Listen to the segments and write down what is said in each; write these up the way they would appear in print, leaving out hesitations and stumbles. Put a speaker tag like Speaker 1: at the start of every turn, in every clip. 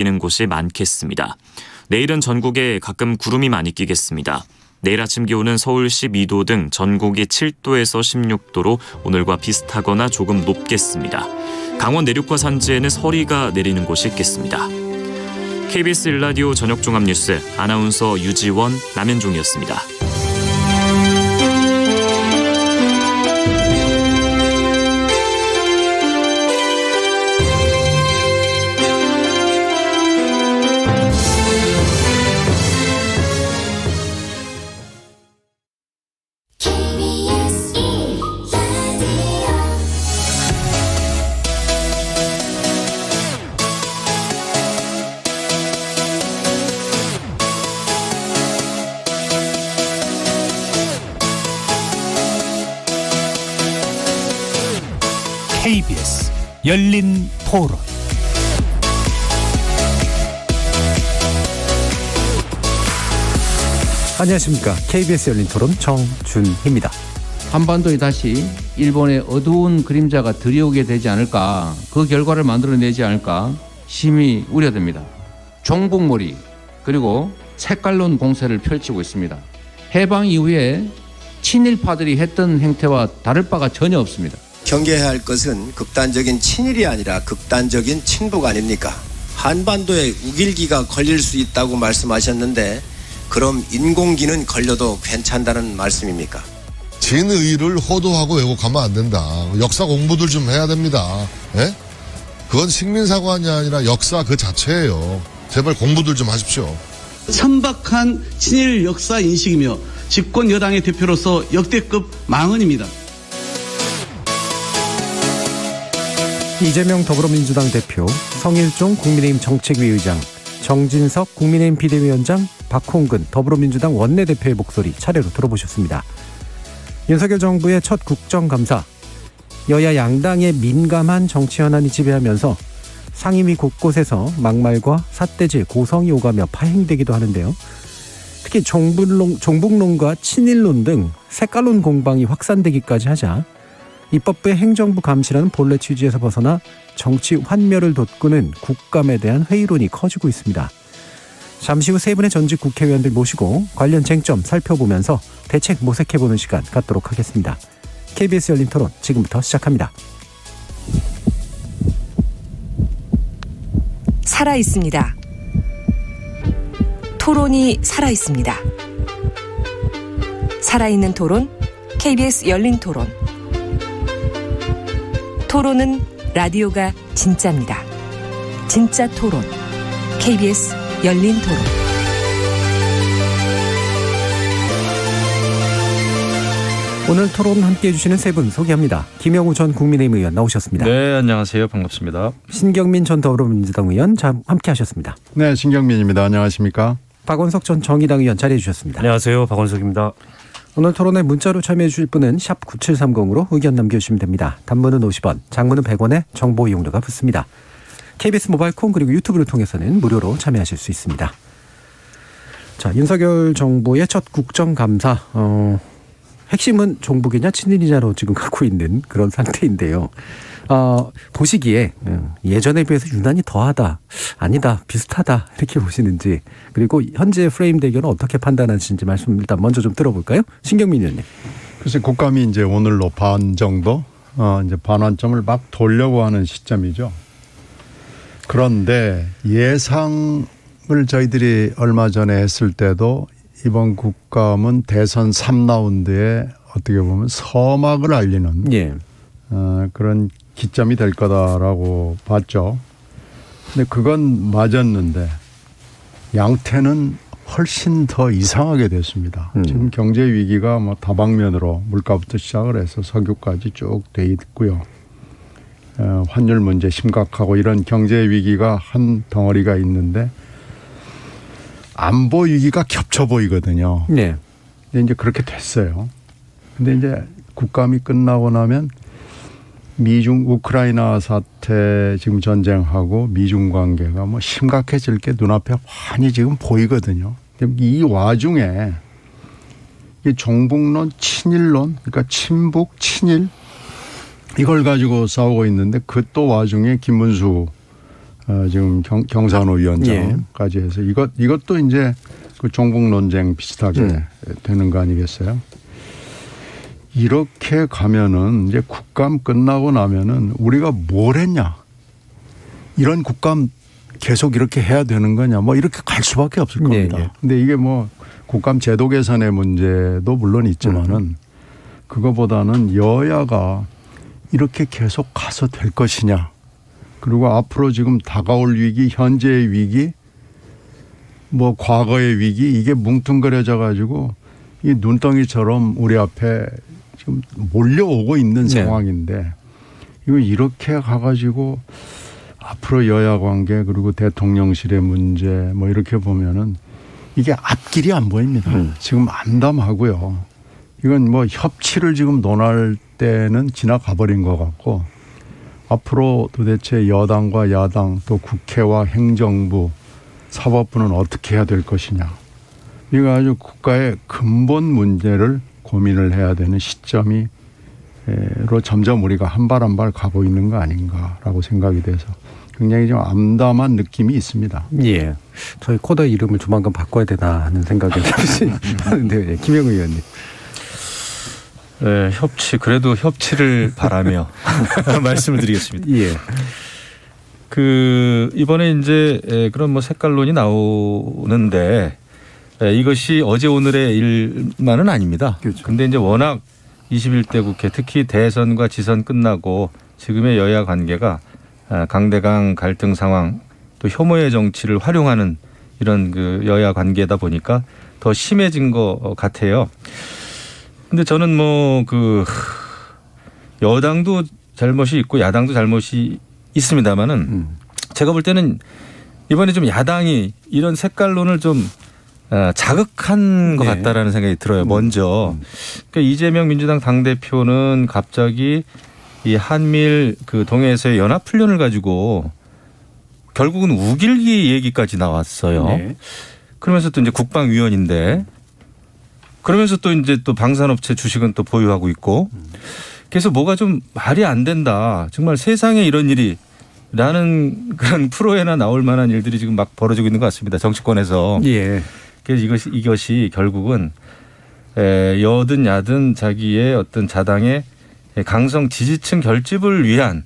Speaker 1: 끼는 곳이 많겠습니다. 내일은 전국에 가끔 구름이 많이 끼겠습니다. 내일 아침 기온은 서울 12도 등 전국이 7도에서 16도로 오늘과 비슷하거나 조금 높겠습니다. 강원 내륙과 산지에는 서리가 내리는 곳이 있겠습니다. KBS 1라디오 저녁종합뉴스 아나운서 유지원, 남현종이었습니다.
Speaker 2: KBS 열린 토론. 안녕하십니까. KBS 열린 토론 정준희입니다.
Speaker 3: 한반도에 다시 일본의 어두운 그림자가 들이오게 되지 않을까, 그 결과를 만들어내지 않을까 심히 우려됩니다. 종북몰이 그리고 색깔론 공세를 펼치고 있습니다. 해방 이후에 친일파들이 했던 행태와 다를 바가 전혀 없습니다.
Speaker 4: 경계해야 할 것은 극단적인 친일이 아니라 극단적인 친북 아닙니까? 한반도에 우길기가 걸릴 수 있다고 말씀하셨는데 그럼 인공기는 걸려도 괜찮다는 말씀입니까?
Speaker 5: 진의를 호도하고 왜곡하면 안 된다. 역사 공부들 좀 해야 됩니다. 예? 그건 식민사관이 아니라 역사 그 자체예요. 제발 공부들 좀 하십시오.
Speaker 6: 천박한 친일 역사 인식이며 집권 여당의 대표로서 역대급 망언입니다.
Speaker 2: 이재명 더불어민주당 대표, 성일종 국민의힘 정책위 의장, 정진석 국민의힘 비대위원장, 박홍근 더불어민주당 원내대표의 목소리 차례로 들어보셨습니다. 윤석열 정부의 첫 국정감사, 여야 양당의 민감한 정치 현안이 지배하면서 상임위 곳곳에서 막말과 삿대질, 고성이 오가며 파행되기도 하는데요. 특히 종북론과 친일론 등 색깔론 공방이 확산되기까지 하자 입법부의 행정부 감시라는 본래 취지에서 벗어나 정치 환멸을 돋구는 국감에 대한 회의론이 커지고 있습니다. 잠시 후 세 분의 전직 국회의원들 모시고 관련 쟁점 살펴보면서 대책 모색해보는 시간 갖도록 하겠습니다. KBS 열린 토론 지금부터 시작합니다.
Speaker 7: 살아있습니다. 토론이 살아있습니다. 살아있는 토론, KBS 열린 토론. 토론은 라디오가 진짜입니다. 진짜 토론, KBS 열린 토론.
Speaker 2: 오늘 토론 함께해 주시는 세 분 소개합니다. 김영우 전 국민의힘 의원 나오셨습니다.
Speaker 8: 네, 안녕하세요. 반갑습니다.
Speaker 2: 신경민 전 더불어민주당 의원 함께하셨습니다.
Speaker 9: 네, 신경민입니다. 안녕하십니까?
Speaker 2: 박원석 전 정의당 의원 자리해 주셨습니다.
Speaker 8: 안녕하세요. 박원석입니다.
Speaker 2: 오늘 토론에 문자로 참여해 주실 분은 샵 9730으로 의견 남겨주시면 됩니다. 단문은 50원, 장문은 100원에 정보 이용료가 붙습니다. KBS 모바일 콩 그리고 유튜브를 통해서는 무료로 참여하실 수 있습니다. 자, 윤석열 정부의 첫 국정감사. 핵심은 종북이냐 친일이냐로 지금 갖고 있는 그런 상태인데요. 보시기에 예전에 비해서 유난히 더하다, 아니다, 비슷하다 이렇게 보시는지, 그리고 현재 프레임 대결은 어떻게 판단하시는지 말씀 일단 먼저 좀 들어볼까요? 신경민 의원님.
Speaker 9: 글쎄 국감이 이제 오늘로 반 정도 이제 반환점을 막 돌려고 하는 시점이죠. 그런데 예상을 저희들이 얼마 전에 했을 때도 이번 국감은 대선 3라운드에 어떻게 보면 서막을 알리는 그런 기점이 될 거다라고 봤죠. 근데 그건 맞았는데 양태는 훨씬 더 이상하게 됐습니다. 지금 경제 위기가 뭐 다방면으로 물가부터 시작을 해서 석유까지 쭉 돼 있고요. 환율 문제 심각하고 이런 경제 위기가 한 덩어리가 있는데 안보 위기가 겹쳐 보이거든요.
Speaker 2: 네.
Speaker 9: 근데 이제 그렇게 됐어요. 근데 이제 국감이 끝나고 나면 미중 우크라이나 사태 지금 전쟁하고 미중 관계가 뭐 심각해질 게 눈앞에 환히 지금 보이거든요. 이 와중에 이 종북론, 친일론, 그러니까 친북, 친일 이걸 가지고 싸우고 있는데 그 또 와중에 김문수 지금 경산호 위원장까지 해서 이것도 이제 그 종북 논쟁 비슷하게 되는 거 아니겠어요? 이렇게 가면은 이제 국감 끝나고 나면은 우리가 뭘 했냐? 이런 국감 계속 이렇게 해야 되는 거냐? 뭐 이렇게 갈 수밖에 없을 겁니다. 근데 이게 뭐 국감 제도 개선의 문제도 물론 있지만은 그거보다는 여야가 이렇게 계속 가서 될 것이냐? 그리고 앞으로 지금 다가올 위기, 현재의 위기, 뭐 과거의 위기 이게 뭉뚱그려져 가지고 이 눈덩이처럼 우리 앞에 지금 몰려오고 있는 상황인데 이거 이렇게 가가지고 앞으로 여야 관계 그리고 대통령실의 문제 뭐 이렇게 보면은 이게 앞길이 안 보입니다. 지금 암담하고요. 이건 뭐 협치를 지금 논할 때는 지나가 버린 것 같고 앞으로 도대체 여당과 야당 또 국회와 행정부 사법부는 어떻게 해야 될 것이냐. 이거 아주 국가의 근본 문제를 고민을 해야 되는 시점이로 점점 우리가 한 발 한 발 가고 있는 거 아닌가라고 생각이 돼서 굉장히 좀 암담한 느낌이 있습니다.
Speaker 2: 예. 저희 코더 이름을 조만간 바꿔야 되나 하는 생각이 하는데 김영우 의원님.
Speaker 8: 네, 그래도 협치를 바라며 말씀을 드리겠습니다.
Speaker 2: 예.
Speaker 8: 이번에 이제 그런 뭐 색깔론이 나오는데 이것이 어제 오늘의 일만은 아닙니다.
Speaker 2: 그렇죠.
Speaker 8: 근데 이제 워낙 21대 국회 특히 대선과 지선 끝나고 지금의 여야 관계가 강대강 갈등 상황 또 혐오의 정치를 활용하는 이런 그 여야 관계다 보니까 더 심해진 것 같아요. 근데 저는 뭐 여당도 잘못이 있고 야당도 잘못이 있습니다만은 제가 볼 때는 이번에 좀 야당이 이런 색깔론을 좀 자극한 것 같다라는 생각이 들어요. 먼저 그러니까 이재명 민주당 당대표는 갑자기 이 한미일 그 동해에서의 연합훈련을 가지고 결국은 우길기 얘기까지 나왔어요.
Speaker 2: 네.
Speaker 8: 그러면서 또 이제 국방위원인데 그러면서 또 이제 또 방산업체 주식은 또 보유하고 있고 그래서 뭐가 좀 말이 안 된다. 정말 세상에 이런 일이 라는 그런 프로에나 나올 만한 일들이 지금 막 벌어지고 있는 것 같습니다. 정치권에서.
Speaker 2: 예.
Speaker 8: 그래서 이것이 결국은 여든 야든 자기의 어떤 자당의 강성 지지층 결집을 위한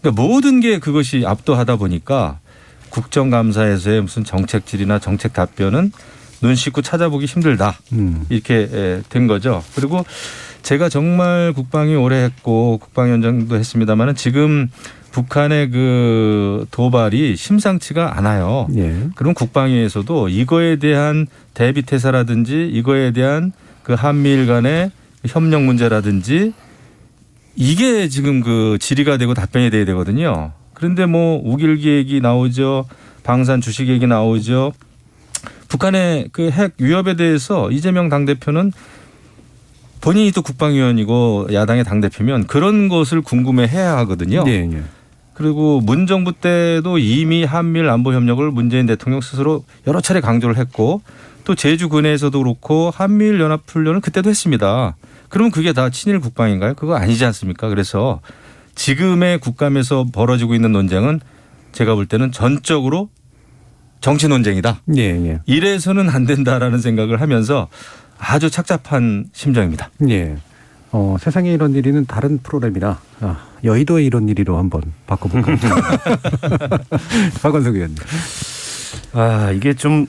Speaker 8: 그러니까 모든 게 그것이 압도하다 보니까 국정감사에서의 무슨 정책질이나 정책 답변은 눈 씻고 찾아보기 힘들다. 이렇게 된 거죠. 그리고 제가 정말 국방위 오래 했고 국방위원장도 했습니다마는 지금 북한의 그 도발이 심상치가 않아요.
Speaker 2: 예.
Speaker 8: 그럼 국방위에서도 이거에 대한 대비 태세라든지 이거에 대한 그 한미일 간의 협력 문제라든지 이게 지금 그 질의가 되고 답변이 돼야 되거든요. 그런데 뭐 우길기 얘기 나오죠. 방산 주식 얘기 나오죠. 북한의 그 핵 위협에 대해서 이재명 당대표는 본인이 또 국방위원이고 야당의 당대표면 그런 것을 궁금해해야 하거든요.
Speaker 2: 네, 네.
Speaker 8: 그리고 문 정부 때도 이미 한미일 안보 협력을 문재인 대통령 스스로 여러 차례 강조를 했고 또 제주 근해에서도 그렇고 한미일 연합훈련을 그때도 했습니다. 그러면 그게 다 친일 국방인가요? 그거 아니지 않습니까? 그래서 지금의 국감에서 벌어지고 있는 논쟁은 제가 볼 때는 전적으로 정치 논쟁이다.
Speaker 2: 예, 예.
Speaker 8: 이래서는 안 된다라는 생각을 하면서 아주 착잡한 심정입니다.
Speaker 2: 예. 세상에 이런 일이는 다른 프로그램이라 여의도에 이런 일이로 한번 바꿔볼까요? 박원석 의원님.
Speaker 10: 이게 좀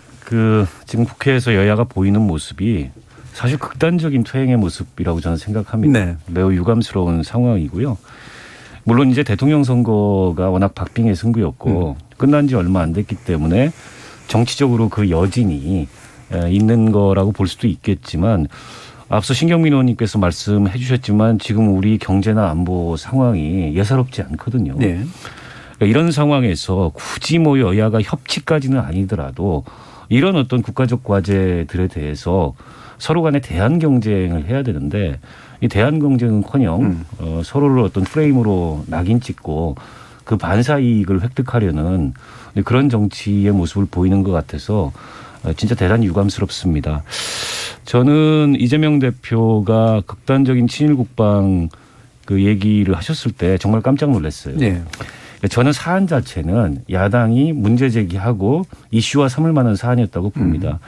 Speaker 10: 지금 국회에서 여야가 보이는 모습이 사실 극단적인 퇴행의 모습이라고 저는 생각합니다.
Speaker 2: 네.
Speaker 10: 매우 유감스러운 상황이고요. 물론 이제 대통령 선거가 워낙 박빙의 승부였고 끝난 지 얼마 안 됐기 때문에 정치적으로 그 여진이 있는 거라고 볼 수도 있겠지만 앞서 신경민 의원님께서 말씀해 주셨지만 지금 우리 경제나 안보 상황이 예사롭지 않거든요.
Speaker 2: 네.
Speaker 10: 그러니까 이런 상황에서 굳이 뭐 여야가 협치까지는 아니더라도 이런 어떤 국가적 과제들에 대해서 서로 간에 대안 경쟁을 해야 되는데 이 대안 경쟁은커녕 서로를 어떤 프레임으로 낙인 찍고 그 반사 이익을 획득하려는 그런 정치의 모습을 보이는 것 같아서 진짜 대단히 유감스럽습니다. 저는 이재명 대표가 극단적인 친일 국방 그 얘기를 하셨을 때 정말 깜짝 놀랐어요.
Speaker 2: 네.
Speaker 10: 저는 사안 자체는 야당이 문제 제기하고 이슈화 삼을 만한 사안이었다고 봅니다.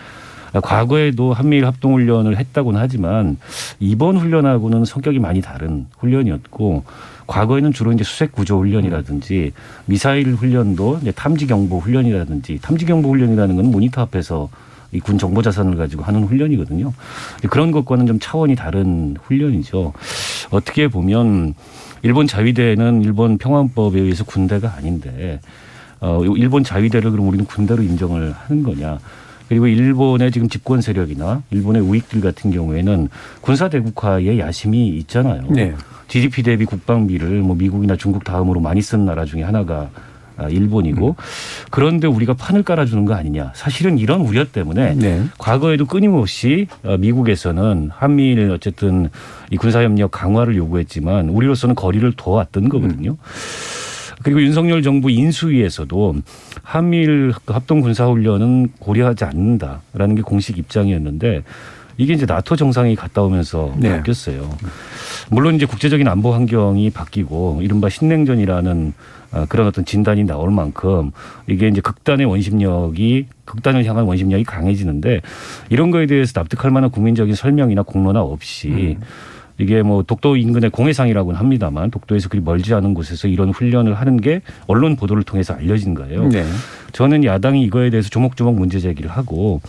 Speaker 10: 과거에도 한미일 합동훈련을 했다고는 하지만 이번 훈련하고는 성격이 많이 다른 훈련이었고 과거에는 주로 이제 수색구조 훈련이라든지 미사일 훈련도 이제 탐지경보 훈련이라든지 탐지경보 훈련이라는 건 모니터 앞에서 이 군 정보 자산을 가지고 하는 훈련이거든요. 그런 것과는 좀 차원이 다른 훈련이죠. 어떻게 보면 일본 자위대는 일본 평화헌법에 의해서 군대가 아닌데 일본 자위대를 그럼 우리는 군대로 인정을 하는 거냐. 그리고 일본의 지금 집권 세력이나 일본의 우익들 같은 경우에는 군사 대국화에 야심이 있잖아요.
Speaker 2: 네.
Speaker 10: GDP 대비 국방비를 뭐 미국이나 중국 다음으로 많이 쓰는 나라 중에 하나가 일본이고 그런데 우리가 판을 깔아주는 거 아니냐. 사실은 이런 우려 때문에
Speaker 2: 네.
Speaker 10: 과거에도 끊임없이 미국에서는 한미일 어쨌든 이 군사협력 강화를 요구했지만 우리로서는 거리를 둬왔던 거거든요. 그리고 윤석열 정부 인수위에서도 한미일 합동군사훈련은 고려하지 않는다라는 게 공식 입장이었는데 이게 이제 나토 정상이 갔다 오면서
Speaker 2: 네.
Speaker 10: 바뀌었어요. 물론 이제 국제적인 안보 환경이 바뀌고 이른바 신냉전이라는 그런 어떤 진단이 나올 만큼 이게 이제 극단을 향한 원심력이 강해지는데 이런 거에 대해서 납득할 만한 국민적인 설명이나 공론화 없이 이게 뭐 독도 인근의 공해상이라고는 합니다만 독도에서 그리 멀지 않은 곳에서 이런 훈련을 하는 게 언론 보도를 통해서 알려진 거예요.
Speaker 2: 네.
Speaker 10: 저는 야당이 이거에 대해서 조목조목 문제 제기를 하고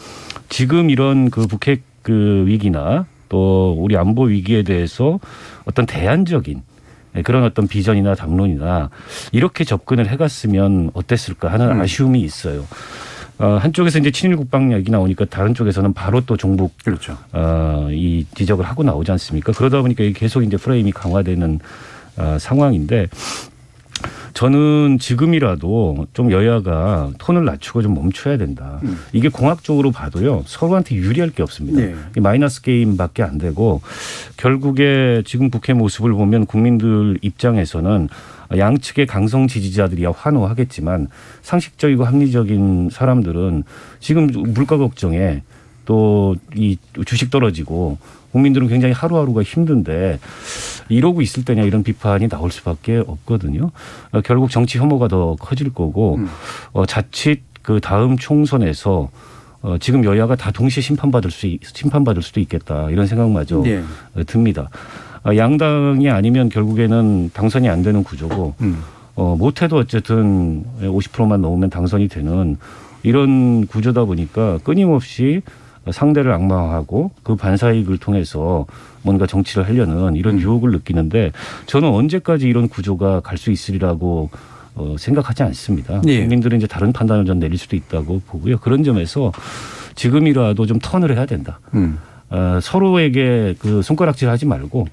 Speaker 10: 지금 이런 그 북핵 그 위기나 또 우리 안보 위기에 대해서 어떤 대안적인 그런 어떤 비전이나 담론이나 이렇게 접근을 해갔으면 어땠을까 하는 아쉬움이 있어요. 한쪽에서 이제 친일 국방 얘기 나오니까 다른 쪽에서는 바로 또 종북
Speaker 2: 그렇죠.
Speaker 10: 이 지적을 하고 나오지 않습니까? 그러다 보니까 이게 계속 이제 프레임이 강화되는 상황인데 저는 지금이라도 좀 여야가 톤을 낮추고 좀 멈춰야 된다. 이게 공학적으로 봐도요 서로한테 유리할 게 없습니다.
Speaker 2: 네.
Speaker 10: 마이너스 게임밖에 안 되고 결국에 지금 북핵 모습을 보면 국민들 입장에서는 양측의 강성 지지자들이야 환호하겠지만 상식적이고 합리적인 사람들은 지금 물가 걱정에 또 이 주식 떨어지고 국민들은 굉장히 하루하루가 힘든데 이러고 있을 때냐 이런 비판이 나올 수밖에 없거든요. 결국 정치 혐오가 더 커질 거고 자칫 그 다음 총선에서 지금 여야가 다 동시에 심판받을 수도 있겠다 이런 생각마저
Speaker 2: 네.
Speaker 10: 듭니다. 양당이 아니면 결국에는 당선이 안 되는 구조고 못해도 어쨌든 50%만 넘으면 당선이 되는 이런 구조다 보니까 끊임없이 상대를 악마화하고 그 반사이익을 통해서 뭔가 정치를 하려는 이런 유혹을 느끼는데 저는 언제까지 이런 구조가 갈 수 있으리라고 생각하지 않습니다.
Speaker 2: 네.
Speaker 10: 국민들은 이제 다른 판단을 좀 내릴 수도 있다고 보고요. 그런 점에서 지금이라도 좀 턴을 해야 된다. 서로에게 그 손가락질하지 말고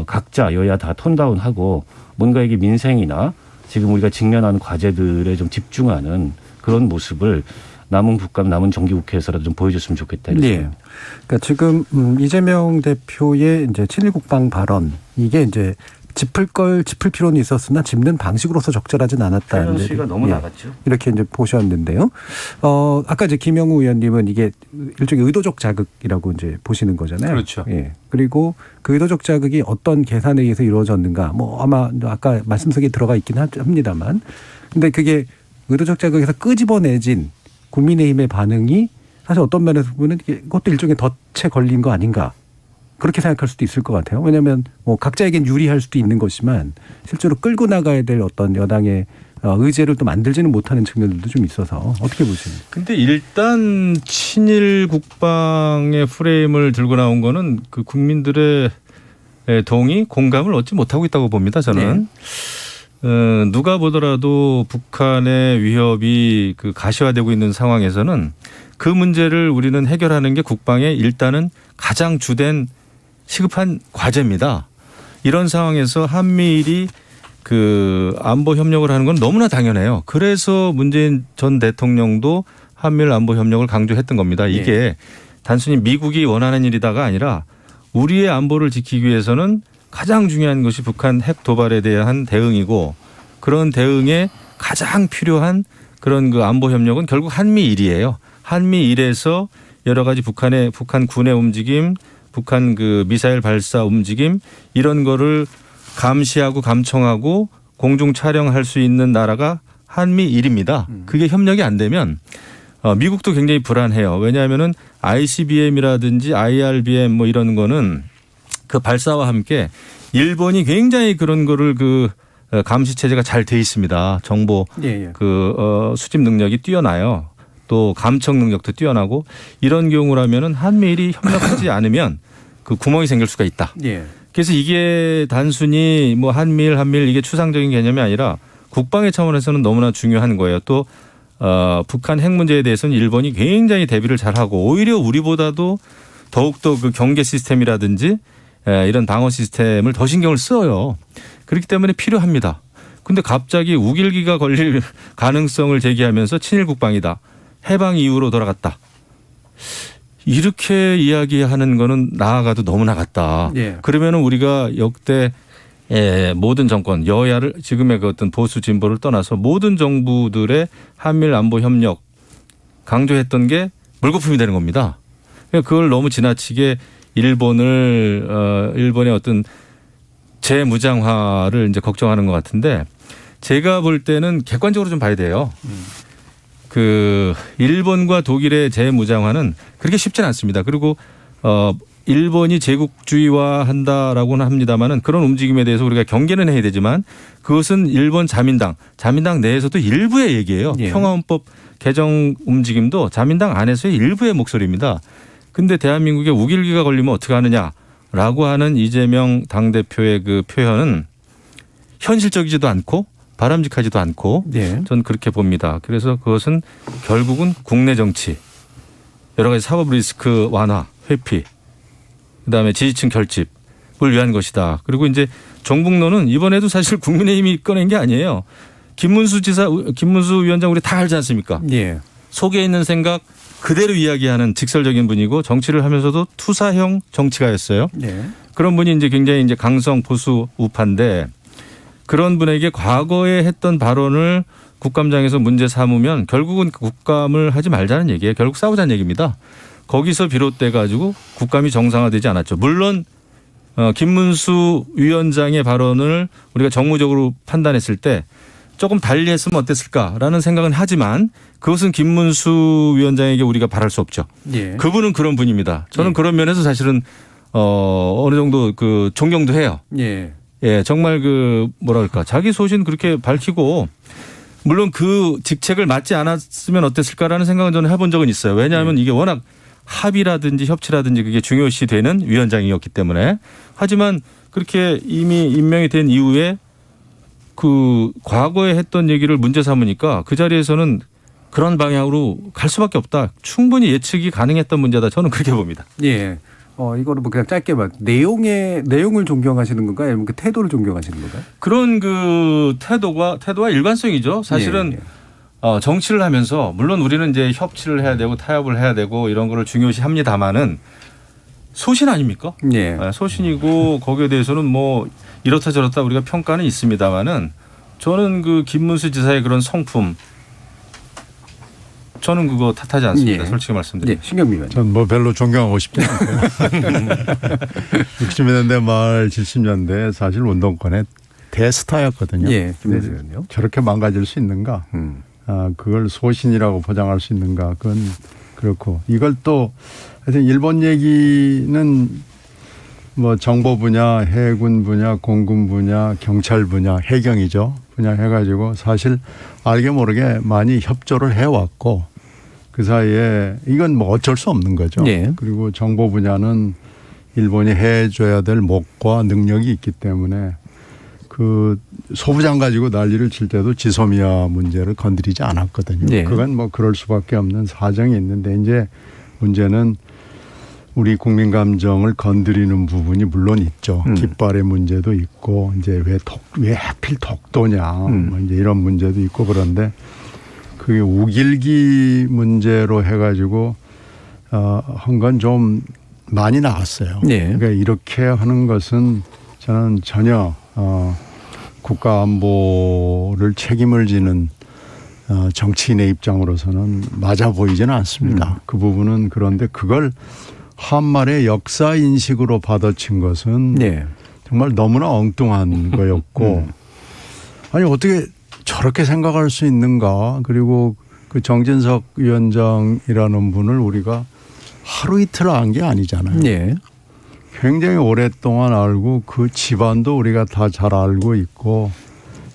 Speaker 10: 각자 여야 다 톤다운하고 뭔가 이게 민생이나 지금 우리가 직면하는 과제들에 좀 집중하는 그런 모습을 남은 국감, 남은 정기국회에서라도 좀 보여줬으면 좋겠다.
Speaker 2: 네. 그러니까 지금 이재명 대표의 이제 친일 국방 발언 이게 이제 짚을 필요는 있었으나 짚는 방식으로서 적절하진 않았다.
Speaker 10: 밸런스가 너무 나갔죠.
Speaker 2: 이렇게 이제 보셨는데요. 아까 이제 김영우 의원님은 이게 일종의 의도적 자극이라고 이제 보시는 거잖아요.
Speaker 8: 그렇죠.
Speaker 2: 예. 그리고 그 의도적 자극이 어떤 계산에 의해서 이루어졌는가. 뭐 아마 아까 말씀 속에 들어가 있긴 합니다만, 근데 그게 의도적 자극에서 끄집어내진 국민의힘의 반응이 사실 어떤 면에서 보면 그것도 일종의 덫에 걸린 거 아닌가. 그렇게 생각할 수도 있을 것 같아요. 왜냐하면 뭐 각자에겐 유리할 수도 있는 것이지만 실제로 끌고 나가야 될 어떤 여당의 의제를 또 만들지는 못하는 측면들도 좀 있어서 어떻게 보십니까?
Speaker 8: 근데 일단 친일 국방의 프레임을 들고 나온 거는 그 국민들의 동의, 공감을 얻지 못하고 있다고 봅니다. 저는. 네. 누가 보더라도 북한의 위협이 그 가시화되고 있는 상황에서는 그 문제를 우리는 해결하는 게 국방의 일단은 가장 주된 시급한 과제입니다. 이런 상황에서 한미일이 그 안보 협력을 하는 건 너무나 당연해요. 그래서 문재인 전 대통령도 한미일 안보 협력을 강조했던 겁니다. 이게 단순히 미국이 원하는 일이다가 아니라 우리의 안보를 지키기 위해서는 가장 중요한 것이 북한 핵 도발에 대한 대응이고 그런 대응에 가장 필요한 그런 그 안보 협력은 결국 한미일이에요. 한미일에서 여러 가지 북한 군의 움직임, 북한 그 미사일 발사 움직임 이런 거를 감시하고 감청하고 공중 촬영할 수 있는 나라가 한미일입니다. 그게 협력이 안 되면 미국도 굉장히 불안해요. 왜냐하면은 ICBM이라든지 IRBM 뭐 이런 거는 그 발사와 함께 일본이 굉장히 그런 거를 그 감시 체제가 잘 돼 있습니다. 정보 수집 능력이 뛰어나요. 또 감청 능력도 뛰어나고 이런 경우라면은 한미일이 협력하지 않으면 그 구멍이 생길 수가 있다. 그래서 이게 단순히 뭐 한미일 이게 추상적인 개념이 아니라 국방의 차원에서는 너무나 중요한 거예요. 또 북한 핵 문제에 대해서는 일본이 굉장히 대비를 잘하고 오히려 우리보다도 더욱더 그 경계 시스템이라든지 이런 방어 시스템을 더 신경을 써요. 그렇기 때문에 필요합니다. 근데 갑자기 우길기가 걸릴 가능성을 제기하면서 친일 국방이다. 해방 이후로 돌아갔다. 이렇게 이야기하는 거는 나아가도 너무 나갔다. 그러면은 우리가 역대 모든 정권 여야를 지금의 그 어떤 보수 진보를 떠나서 모든 정부들의 한미일 안보 협력 강조했던 게 물거품이 되는 겁니다. 그걸 너무 지나치게 일본의 어떤 재무장화를 이제 걱정하는 것 같은데 제가 볼 때는 객관적으로 좀 봐야 돼요. 그 일본과 독일의 재무장화는 그렇게 쉽지는 않습니다. 그리고 일본이 제국주의화 한다라고는 합니다만은 그런 움직임에 대해서 우리가 경계는 해야 되지만 그것은 일본 자민당 내에서도 일부의 얘기예요. 평화헌법 개정 움직임도 자민당 안에서의 일부의 목소리입니다. 근데 대한민국에 우길기가 걸리면 어떻게 하느냐라고 하는 이재명 당대표의 그 표현은 현실적이지도 않고 바람직하지도 않고 저는 그렇게 봅니다. 그래서 그것은 결국은 국내 정치 여러 가지 사법 리스크 완화, 회피 그다음에 지지층 결집을 위한 것이다. 그리고 이제 종북론은 이번에도 사실 국민의힘이 꺼낸 게 아니에요. 김문수 위원장 우리 다 알지 않습니까? 속에 있는 생각 그대로 이야기하는 직설적인 분이고 정치를 하면서도 투사형 정치가였어요. 그런 분이 이제 굉장히 이제 강성 보수 우파인데 그런 분에게 과거에 했던 발언을 국감장에서 문제 삼으면 결국은 국감을 하지 말자는 얘기예요. 결국 싸우자는 얘기입니다. 거기서 비롯돼 가지고 국감이 정상화되지 않았죠. 물론 김문수 위원장의 발언을 우리가 정무적으로 판단했을 때 조금 달리 했으면 어땠을까라는 생각은 하지만 그것은 김문수 위원장에게 우리가 바랄 수 없죠. 그분은 그런 분입니다. 저는 그런 면에서 사실은 어느 정도 그 존경도 해요. 정말 그 뭐랄까 자기 소신 그렇게 밝히고 물론 그 직책을 맡지 않았으면 어땠을까라는 생각은 저는 해본 적은 있어요. 왜냐하면 이게 워낙 합의라든지 협치라든지 그게 중요시 되는 위원장이었기 때문에 하지만 그렇게 이미 임명이 된 이후에 그 과거에 했던 얘기를 문제 삼으니까 그 자리에서는 그런 방향으로 갈 수밖에 없다. 충분히 예측이 가능했던 문제다. 저는 그렇게 봅니다.
Speaker 2: 이거를 뭐 그냥 짧게만 내용을 존경하시는 건가요? 아니면 그 태도를 존경하시는 건가요?
Speaker 8: 그런 그 태도와 일관성이죠. 사실은 정치를 하면서 물론 우리는 이제 협치를 해야 되고 타협을 해야 되고 이런 거를 중요시합니다만은 소신 아닙니까? 소신이고 거기에 대해서는 뭐 이렇다 저렇다 우리가 평가는 있습니다만은 저는 그 김문수 지사의 그런 성품 저는 그거 탓하지 않습니다. 솔직히 말씀드리면.
Speaker 2: 신경미 의원님.
Speaker 9: 전 뭐 별로 존경하고 싶지 않고요. 60년대 말 70년대 사실 운동권의 대스타였거든요.
Speaker 2: 김문수 의원요.
Speaker 9: 저렇게 망가질 수 있는가? 그걸 소신이라고 포장할 수 있는가? 그건 그렇고 이걸 또 하여튼 일본 얘기는 뭐 정보 분야, 해군 분야, 공군 분야, 경찰 분야, 해경이죠. 분야 해가지고 사실 알게 모르게 많이 협조를 해왔고 그 사이에 이건 뭐 어쩔 수 없는 거죠. 그리고 정보 분야는 일본이 해줘야 될 몫과 능력이 있기 때문에 그 소부장 가지고 난리를 칠 때도 지소미아 문제를 건드리지 않았거든요. 그건 뭐 그럴 수밖에 없는 사정이 있는데 이제 문제는 우리 국민 감정을 건드리는 부분이 물론 있죠. 깃발의 문제도 있고 이제 왜 하필 독도냐 뭐 이제 이런 문제도 있고 그런데 그게 우길기 문제로 해가지고 한 건 좀 많이 나왔어요. 그러니까 이렇게 하는 것은 저는 전혀 국가 안보를 책임을 지는 정치인의 입장으로서는 맞아 보이지는 않습니다. 그 부분은 그런데 그걸 한말의 역사 인식으로 받아친 것은 정말 너무나 엉뚱한 거였고 아니 어떻게 저렇게 생각할 수 있는가. 그리고 그 정진석 위원장이라는 분을 우리가 하루 이틀 안 게 아니잖아요.
Speaker 2: 예.
Speaker 9: 굉장히 오랫동안 알고 그 집안도 우리가 다 잘 알고 있고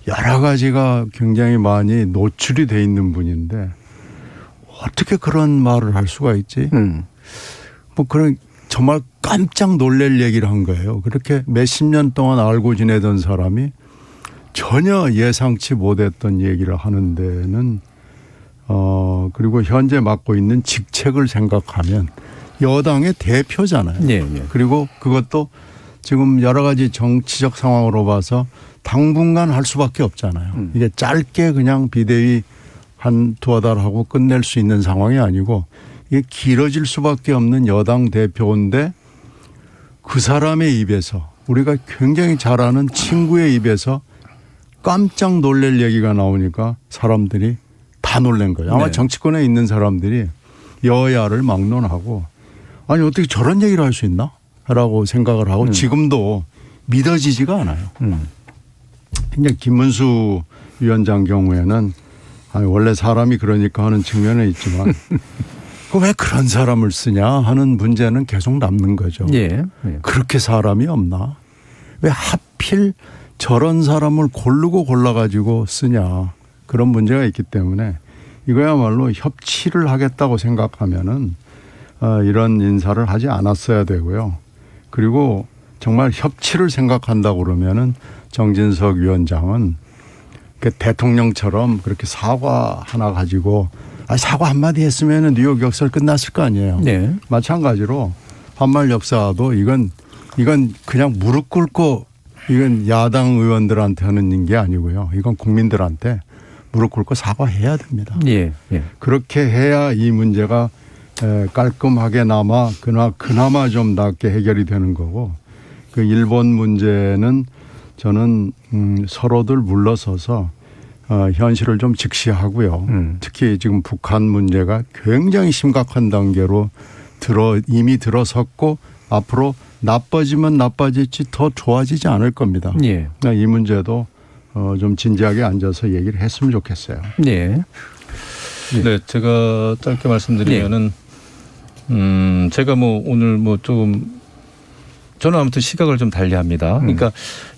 Speaker 9: 여러 가지가 굉장히 많이 노출이 돼 있는 분인데 어떻게 그런 말을 할 수가 있지? 뭐 그런 정말 깜짝 놀랄 얘기를 한 거예요. 그렇게 몇십 년 동안 알고 지내던 사람이 전혀 예상치 못했던 얘기를 하는 데는 그리고 현재 맡고 있는 직책을 생각하면 여당의 대표잖아요.
Speaker 2: 예, 예.
Speaker 9: 그리고 그것도 지금 여러 가지 정치적 상황으로 봐서 당분간 할 수밖에 없잖아요. 이게 짧게 그냥 비대위 한 두어 달 하고 끝낼 수 있는 상황이 아니고 이게 길어질 수밖에 없는 여당 대표인데 그 사람의 입에서 우리가 굉장히 잘 아는 친구의 입에서 깜짝 놀랄 얘기가 나오니까 사람들이 다 놀란 거예요. 아마
Speaker 2: 네.
Speaker 9: 정치권에 있는 사람들이 여야를 막론하고 아니 어떻게 저런 얘기를 할 수 있나? 라고 생각을 하고 지금도 믿어지지가 않아요. 이제 김문수 위원장 경우에는 아니 원래 사람이 그러니까 하는 측면은 있지만 왜 그런 사람을 쓰냐 하는 문제는 계속 남는 거죠.
Speaker 2: 예. 예.
Speaker 9: 그렇게 사람이 없나? 왜 하필 저런 사람을 고르고 골라가지고 쓰냐. 그런 문제가 있기 때문에 이거야말로 협치를 하겠다고 생각하면은 이런 인사를 하지 않았어야 되고요. 그리고 정말 협치를 생각한다고 그러면은 정진석 위원장은 그 대통령처럼 그렇게 사과 하나 가지고 사과 한마디 했으면은 뉴욕 역사를 끝났을 거 아니에요.
Speaker 2: 네.
Speaker 9: 마찬가지로 반말 역사도 이건 그냥 무릎 꿇고 이건 야당 의원들한테 하는 게 아니고요. 이건 국민들한테 무릎 꿇고 사과해야 됩니다.
Speaker 2: 예. 예.
Speaker 9: 그렇게 해야 이 문제가 깔끔하게 그나마 좀 낫게 해결이 되는 거고 그 일본 문제는 저는 서로들 물러서서 현실을 좀 직시하고요. 특히 지금 북한 문제가 굉장히 심각한 단계로 이미 들어섰고 앞으로 나빠지면 나빠질지 더 좋아지지 않을 겁니다.
Speaker 2: 예.
Speaker 9: 이 문제도 좀 진지하게 앉아서 얘기를 했으면 좋겠어요.
Speaker 2: 예.
Speaker 8: 네, 제가 짧게 말씀드리면은 제가 뭐 오늘 뭐 좀 저는 아무튼 시각을 좀 달리합니다. 그러니까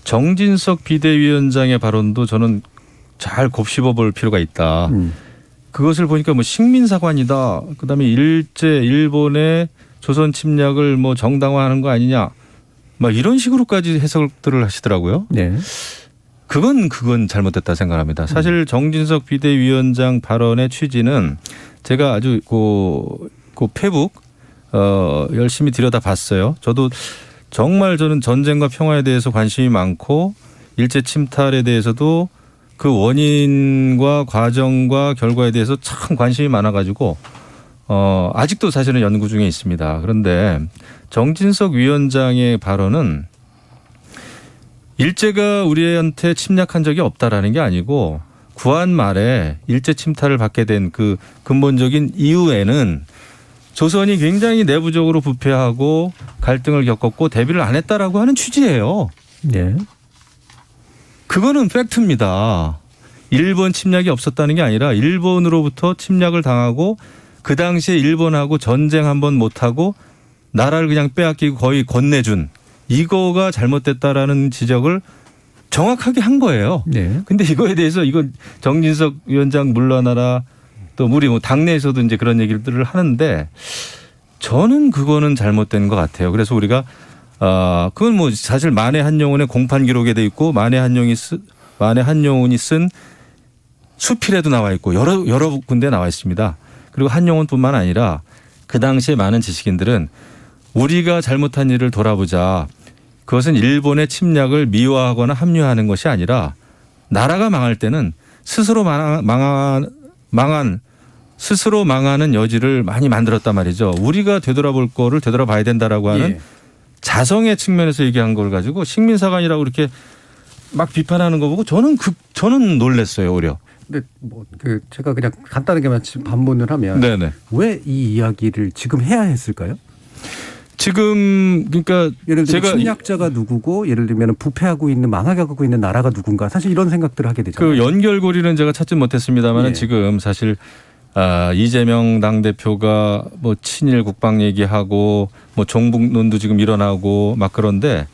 Speaker 8: 정진석 비대위원장의 발언도 저는 잘 곱씹어 볼 필요가 있다. 그것을 보니까 뭐 식민사관이다. 그다음에 일본의 조선 침략을 뭐 정당화하는 거 아니냐. 막 이런 식으로까지 해석들을 하시더라고요.
Speaker 2: 네.
Speaker 8: 그건 잘못됐다 생각합니다. 사실 정진석 비대위원장 발언의 취지는 제가 아주 그 페북 열심히 들여다봤어요. 저도 정말 저는 전쟁과 평화에 대해서 관심이 많고 일제 침탈에 대해서도 그 원인과 과정과 결과에 대해서 참 관심이 많아가지고 아직도 사실은 연구 중에 있습니다. 그런데 정진석 위원장의 발언은 일제가 우리한테 침략한 적이 없다라는 게 아니고 구한 말에 일제 침탈을 받게 된 그 근본적인 이유에는 조선이 굉장히 내부적으로 부패하고 갈등을 겪었고 대비를 안 했다라고 하는 취지예요.
Speaker 2: 네.
Speaker 8: 그거는 팩트입니다. 일본 침략이 없었다는 게 아니라 일본으로부터 침략을 당하고 그 당시에 일본하고 전쟁 한번 못하고 나라를 그냥 빼앗기고 거의 건네준 이거가 잘못됐다라는 지적을 정확하게 한 거예요.
Speaker 2: 네.
Speaker 8: 근데 이거에 대해서 이건 정진석 위원장 물러나라 또 우리 뭐 당내에서도 이제 그런 얘기들을 하는데 저는 그거는 잘못된 것 같아요. 그래서 우리가 그건 뭐 사실 만해 한용운의 공판 기록에 돼 있고 만해 한용운이 쓴 수필에도 나와 있고 여러 군데 나와 있습니다. 그리고 한용운뿐만 아니라 그 당시에 많은 지식인들은 우리가 잘못한 일을 돌아보자. 그것은 일본의 침략을 미화하거나 합리화하는 것이 아니라 나라가 망할 때는 스스로 스스로 망하는 여지를 많이 만들었단 말이죠. 우리가 되돌아볼 거를 되돌아봐야 된다라고 하는
Speaker 2: 예.
Speaker 8: 자성의 측면에서 얘기한 걸 가지고 식민사관이라고 이렇게 막 비판하는 거 보고 저는 놀랐어요, 오히려.
Speaker 2: 근데 뭐 제가 그냥 간단하게만 반문을 하면
Speaker 8: 네네.
Speaker 2: 왜 이 이야기를 지금 해야 했을까요?
Speaker 8: 지금 그러니까
Speaker 2: 예를 들면
Speaker 8: 제가
Speaker 2: 침략자가 누구고 예를 들면 부패하고 있는 망하고 있는 나라가 누군가 사실 이런 생각들을 하게 되잖아요.
Speaker 8: 그 연결고리는 제가 찾지 못했습니다만
Speaker 2: 예.
Speaker 8: 지금 사실 이재명 당대표가 뭐 친일 국방 얘기하고 뭐 종북론도 지금 일어나고 막 그런데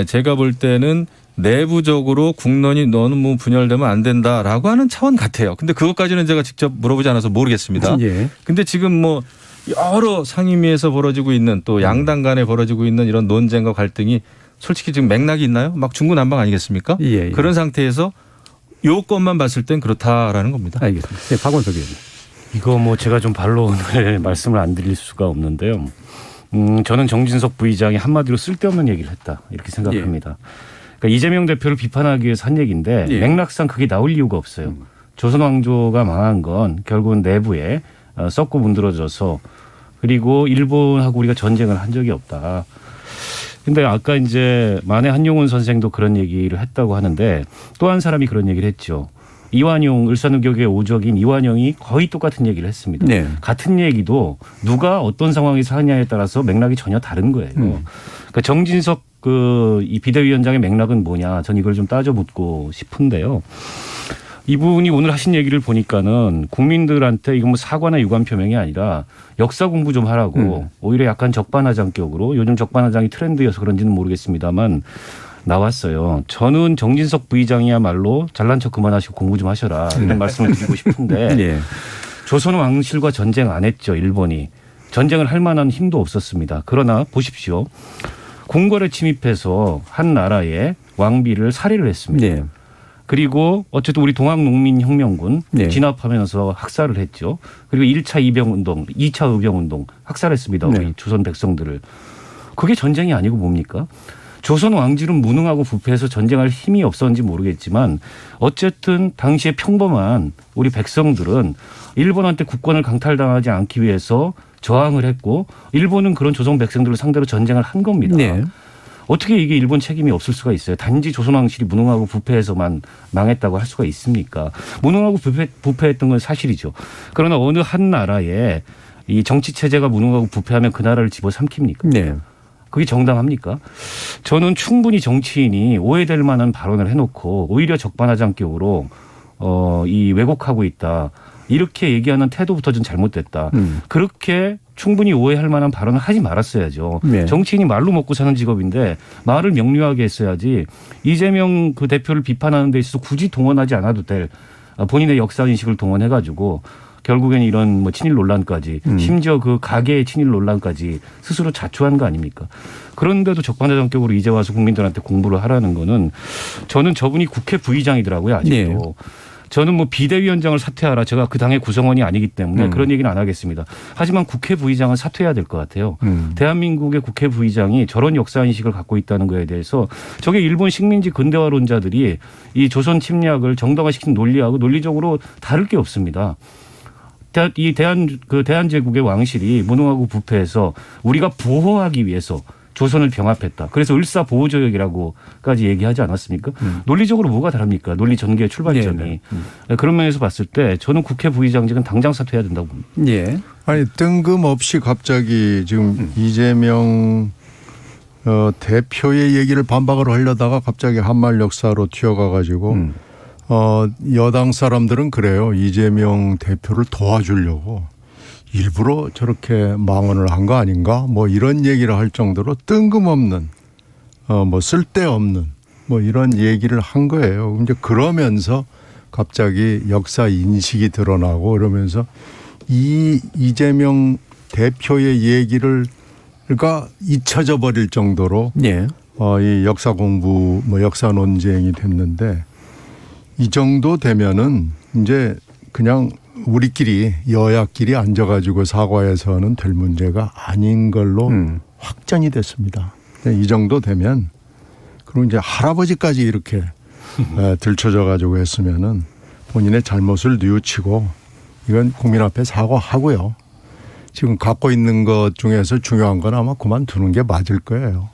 Speaker 8: 제가 볼 때는 내부적으로 국론이 너무 분열되면 안 된다라고 하는 차원 같아요. 근데 그것까지는 제가 직접 물어보지 않아서 모르겠습니다.
Speaker 2: 예.
Speaker 8: 근데 지금 뭐 여러 상임위에서 벌어지고 있는 또 양당 간에 벌어지고 있는 이런 논쟁과 갈등이 솔직히 지금 맥락이 있나요? 막 중구난방 아니겠습니까?
Speaker 2: 예.
Speaker 8: 그런 상태에서 요것만 봤을 땐 그렇다라는 겁니다.
Speaker 2: 알겠습니다. 네, 박원석 의원님.
Speaker 10: 이거 뭐 제가 좀 반론을 말씀을 안 드릴 수가 없는데요. 저는 정진석 부의장이 한마디로 쓸데없는 얘기를 했다 이렇게 생각합니다. 그러니까 이재명 대표를 비판하기 위해서 한 얘기인데 맥락상 그게 나올 이유가 없어요. 조선 왕조가 망한 건 결국은 내부에 썩고 문드러져서 그리고 일본하고 우리가 전쟁을 한 적이 없다. 근데 아까 이제 만해 한용운 선생도 그런 얘기를 했다고 하는데 또 한 사람이 그런 얘기를 했죠. 이완용 을사늑역의 오적인 이완용이 거의 똑같은 얘기를 했습니다.
Speaker 2: 네.
Speaker 10: 같은 얘기도 누가 어떤 상황에서 하냐에 따라서 맥락이 전혀 다른 거예요. 그러니까 정진석 이 비대위원장의 맥락은 뭐냐? 전 이걸 좀 따져 묻고 싶은데요. 이분이 오늘 하신 얘기를 보니까는 국민들한테 이건 뭐 사과나 유감 표명이 아니라 역사 공부 좀 하라고 오히려 약간 적반하장격으로 요즘 적반하장이 트렌드여서 그런지는 모르겠습니다만 나왔어요. 저는 정진석 부의장이야말로 잘난 척 그만하시고 공부 좀 하셔라 이런 말씀을 드리고 싶은데
Speaker 2: 예.
Speaker 10: 조선 왕실과 전쟁 안 했죠. 일본이. 전쟁을 할 만한 힘도 없었습니다. 그러나 보십시오. 궁궐에 침입해서 한 나라의 왕비를 살해를 했습니다.
Speaker 2: 네.
Speaker 10: 그리고 어쨌든 우리 동학농민혁명군
Speaker 2: 네.
Speaker 10: 진압하면서 학살을 했죠. 그리고 1차 이병운동, 2차 의병운동 학살했습니다. 우리
Speaker 2: 네.
Speaker 10: 조선 백성들을. 그게 전쟁이 아니고 뭡니까? 조선 왕실은 무능하고 부패해서 전쟁할 힘이 없었는지 모르겠지만 어쨌든 당시에 평범한 우리 백성들은 일본한테 국권을 강탈당하지 않기 위해서 저항을 했고 일본은 그런 조선 백성들을 상대로 전쟁을 한 겁니다.
Speaker 2: 네.
Speaker 10: 어떻게 이게 일본 책임이 없을 수가 있어요? 단지 조선왕실이 무능하고 부패해서만 망했다고 할 수가 있습니까? 무능하고 부패했던 건 사실이죠. 그러나 어느 한 나라에 이 정치 체제가 무능하고 부패하면 그 나라를 집어삼킵니까?
Speaker 2: 네.
Speaker 10: 그게 정당합니까? 저는 충분히 정치인이 오해될 만한 발언을 해놓고 오히려 적반하장격으로 이 왜곡하고 있다. 이렇게 얘기하는 태도부터 좀 잘못됐다. 그렇게 충분히 오해할 만한 발언을 하지 말았어야죠.
Speaker 2: 네.
Speaker 10: 정치인이 말로 먹고 사는 직업인데 말을 명료하게 했어야지 이재명 그 대표를 비판하는 데 있어서 굳이 동원하지 않아도 될 본인의 역사인식을 동원해가지고 결국엔 이런 뭐 친일 논란까지 심지어 그 가계의 친일 논란까지 스스로 자초한 거 아닙니까? 그런데도 적반하장격으로 이제 와서 국민들한테 공부를 하라는 거는 저는 저분이 국회 부의장이더라고요. 아직도.
Speaker 2: 네.
Speaker 10: 저는 뭐 비대위원장을 사퇴하라. 제가 그 당의 구성원이 아니기 때문에 그런 얘기는 안 하겠습니다. 하지만 국회 부의장은 사퇴해야 될 것 같아요. 대한민국의 국회 부의장이 저런 역사인식을 갖고 있다는 거에 대해서 저게 일본 식민지 근대화론자들이 이 조선 침략을 정당화시킨 논리하고 논리적으로 다를 게 없습니다. 이 대한제국의 왕실이 무능하고 부패해서 우리가 보호하기 위해서 조선을 병합했다. 그래서 을사보호조약이라고까지 얘기하지 않았습니까? 논리적으로 뭐가 다릅니까? 논리 전개의 출발점이. 그런 면에서 봤을 때 저는 국회 부의장직은 당장 사퇴해야 된다고 봅니다.
Speaker 2: 예.
Speaker 9: 아니 뜬금없이 갑자기 지금 이재명 대표의 얘기를 반박을 하려다가 갑자기 한말 역사로 튀어가 가지고 여당 사람들은 그래요. 이재명 대표를 도와주려고 일부러 저렇게 망언을 한 거 아닌가? 뭐 이런 얘기를 할 정도로 뜬금없는 뭐 쓸데없는 뭐 이런 얘기를 한 거예요. 이제 그러면서 갑자기 역사 인식이 드러나고 그러면서 이재명 대표의 얘기가 잊혀져 버릴 정도로
Speaker 2: 예.
Speaker 9: 이 역사 공부 뭐 역사 논쟁이 됐는데 이 정도 되면은 이제 그냥 우리끼리 여야끼리 앉아가지고 사과해서는 될 문제가 아닌 걸로 확정이 됐습니다. 이 정도 되면 그리고 이제 할아버지까지 이렇게 들춰져 가지고 했으면은 본인의 잘못을 뉘우치고 이건 국민 앞에 사과하고요. 지금 갖고 있는 것 중에서 중요한 건 아마 그만두는 게 맞을 거예요.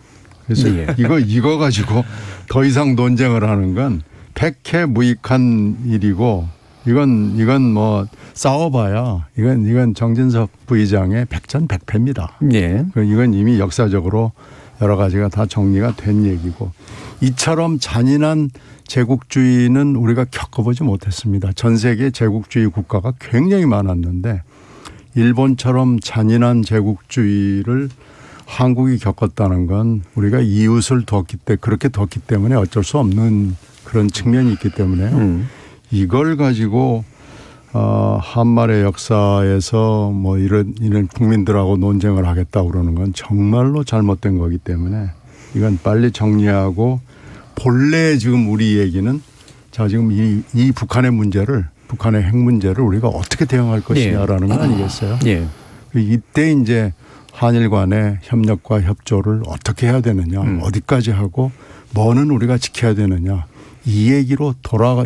Speaker 9: 그래서 이거 가지고 더 이상 논쟁을 하는 건 백해 무익한 일이고 이건 뭐 싸워봐야 이건 정진석 부의장의 백전백패입니다.
Speaker 2: 예.
Speaker 9: 이건 이미 역사적으로 여러 가지가 다 정리가 된 얘기고 이처럼 잔인한 제국주의는 우리가 겪어보지 못했습니다. 전 세계 제국주의 국가가 굉장히 많았는데 일본처럼 잔인한 제국주의를 한국이 겪었다는 건 우리가 이웃을 그렇게 뒀기 때문에 어쩔 수 없는 그런 측면이 있기 때문에요. 이걸 가지고 한말의 역사에서 뭐 이런 국민들하고 논쟁을 하겠다고 그러는 건 정말로 잘못된 거기 때문에 이건 빨리 정리하고 본래 지금 우리 얘기는 자 지금 이 북한의 핵 문제를 우리가 어떻게 대응할 것이냐라는 거 아니겠어요?
Speaker 2: 예.
Speaker 9: 이때 이제 한일 간의 협력과 협조를 어떻게 해야 되느냐, 어디까지 하고 뭐는 우리가 지켜야 되느냐. 이 얘기로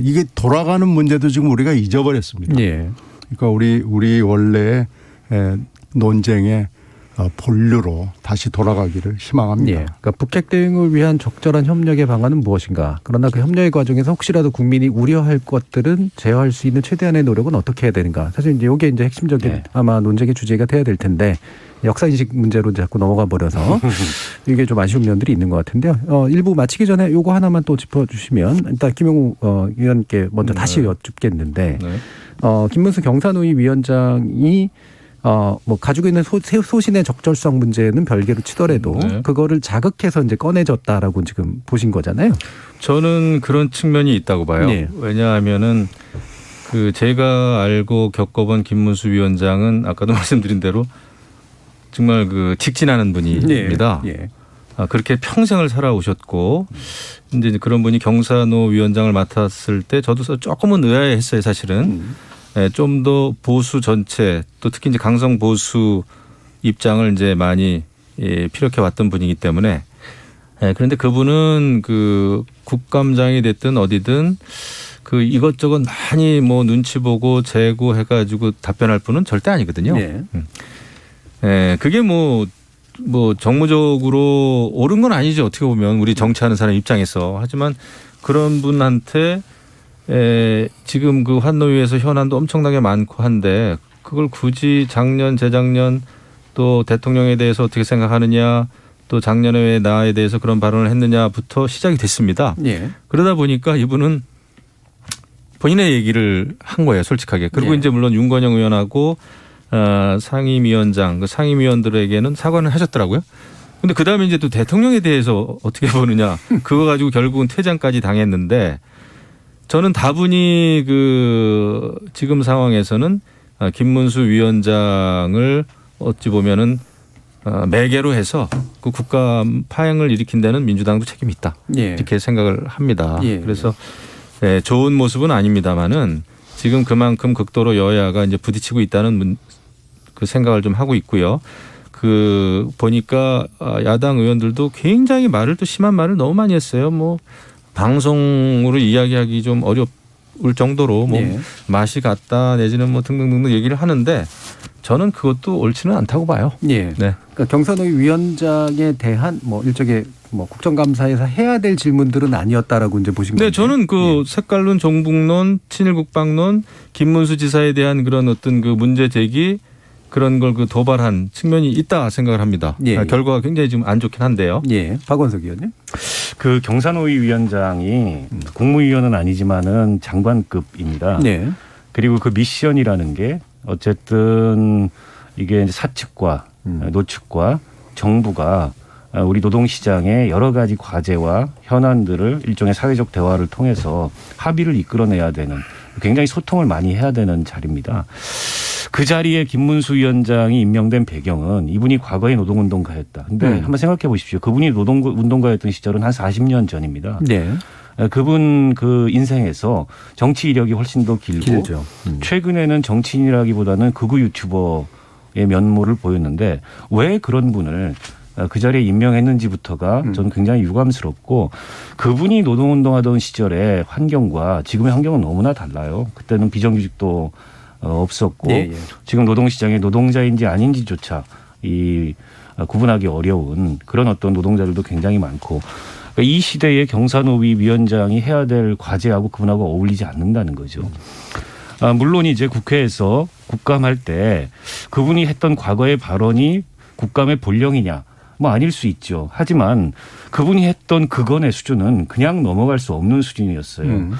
Speaker 9: 이게 돌아가는 문제도 지금 우리가 잊어버렸습니다.
Speaker 2: 예.
Speaker 9: 그러니까 우리 원래의 논쟁의 본류로 다시 돌아가기를 희망합니다.
Speaker 2: 예. 그러니까 북핵 대응을 위한 적절한 협력의 방안은 무엇인가? 그러나 그 협력의 과정에서 혹시라도 국민이 우려할 것들은 제어할 수 있는 최대한의 노력은 어떻게 해야 되는가? 사실 이제 이게 이제 핵심적인 아마 논쟁의 주제가 돼야 될 텐데 역사인식 문제로 자꾸 넘어가 버려서 이게 좀 아쉬운 면들이 있는 것 같은데요. 일부 마치기 전에 요거 하나만 또 짚어주시면 일단 김용우 위원께 먼저 다시 여쭙겠는데 김문수 경산노위 위원장이 뭐 가지고 있는 소신의 적절성 문제는 별개로 치더라도 그거를 자극해서 이제 꺼내졌다라고 지금 보신 거잖아요.
Speaker 8: 저는 그런 측면이 있다고 봐요.
Speaker 2: 네.
Speaker 8: 왜냐하면은 그 제가 알고 겪어본 김문수 위원장은 아까도 말씀드린 대로 정말 그 직진하는 분입니다.
Speaker 2: 예.
Speaker 8: 그렇게 평생을 살아오셨고 이제 그런 분이 경산노 위원장을 맡았을 때 저도 조금은 의아해했어요, 사실은. 좀 더 보수 전체 또 특히 이제 강성 보수 입장을 이제 많이 피력해 왔던 분이기 때문에 그런데 그분은 그 국감장이 됐든 어디든 그 이것저것 많이 뭐 눈치 보고 재고해가지고 답변할 분은 절대 아니거든요. 그게 뭐 정무적으로 옳은 건 아니죠. 어떻게 보면 우리 정치하는 사람 입장에서. 하지만 그런 분한테 지금 그 환노위에서 현안도 엄청나게 많고 한데 그걸 굳이 작년, 재작년 또 대통령에 대해서 어떻게 생각하느냐 또 작년에 왜 나에 대해서 그런 발언을 했느냐부터 시작이 됐습니다. 그러다 보니까 이분은 본인의 얘기를 한 거예요, 솔직하게. 그리고 이제 물론 윤건영 의원하고 상임위원장, 그 상임위원들에게는 사과는 하셨더라고요. 근데 그 다음에 이제 또 대통령에 대해서 어떻게 보느냐. 그거 가지고 결국은 퇴장까지 당했는데 저는 다분히 그 지금 상황에서는 김문수 위원장을 어찌 보면은 매개로 해서 그 국가 파행을 일으킨 데는 민주당도 책임이 있다. 이렇게 생각을 합니다. 그래서 좋은 모습은 아닙니다만은 지금 그만큼 극도로 여야가 이제 부딪히고 있다는 그 생각을 좀 하고 있고요. 그 보니까 야당 의원들도 굉장히 말을 또 심한 말을 너무 많이 했어요. 뭐 방송으로 이야기하기 좀 어려울 정도로 뭐 맛이 갔다 내지는 뭐 등등등등 얘기를 하는데 저는 그것도 옳지는 않다고 봐요.
Speaker 2: 그러니까 경산노위 위원장에 대한 뭐 일종의 뭐 국정감사에서 해야 될 질문들은 아니었다라고 이제 보신 거죠.
Speaker 8: 네, 저는 그 색깔론, 종북론, 친일국방론, 김문수 지사에 대한 그런 어떤 그 문제 제기 그런 걸 그 도발한 측면이 있다 생각을 합니다. 결과가 굉장히 지금 안 좋긴 한데요.
Speaker 2: 박원석 의원님.
Speaker 10: 그 경산노위 위원장이 국무위원은 아니지만은 장관급입니다. 그리고 그 미션이라는 게 어쨌든 이게 사측과 노측과 정부가 우리 노동시장의 여러 가지 과제와 현안들을 일종의 사회적 대화를 통해서 합의를 이끌어내야 되는 굉장히 소통을 많이 해야 되는 자리입니다. 그 자리에 김문수 위원장이 임명된 배경은 이분이 과거에 노동운동가였다. 근데 한번 생각해 보십시오. 그분이 노동운동가였던 시절은 한 40년 전입니다. 그분 그 인생에서 정치 이력이 훨씬 더 길죠. 최근에는 정치인이라기보다는 극우 유튜버의 면모를 보였는데 왜 그런 분을 그 자리에 임명했는지부터가 저는 굉장히 유감스럽고 그분이 노동운동하던 시절의 환경과 지금의 환경은 너무나 달라요. 그때는 비정규직도 없었고 지금 노동시장에 노동자인지 아닌지조차 구분하기 어려운 그런 어떤 노동자들도 굉장히 많고 이 시대에 경산노위 위원장이 해야 될 과제하고 그분하고 어울리지 않는다는 거죠. 물론 이제 국회에서 국감할 때 그분이 했던 과거의 발언이 국감의 본령이냐 뭐 아닐 수 있죠. 하지만 그분이 했던 그건의 수준은 그냥 넘어갈 수 없는 수준이었어요.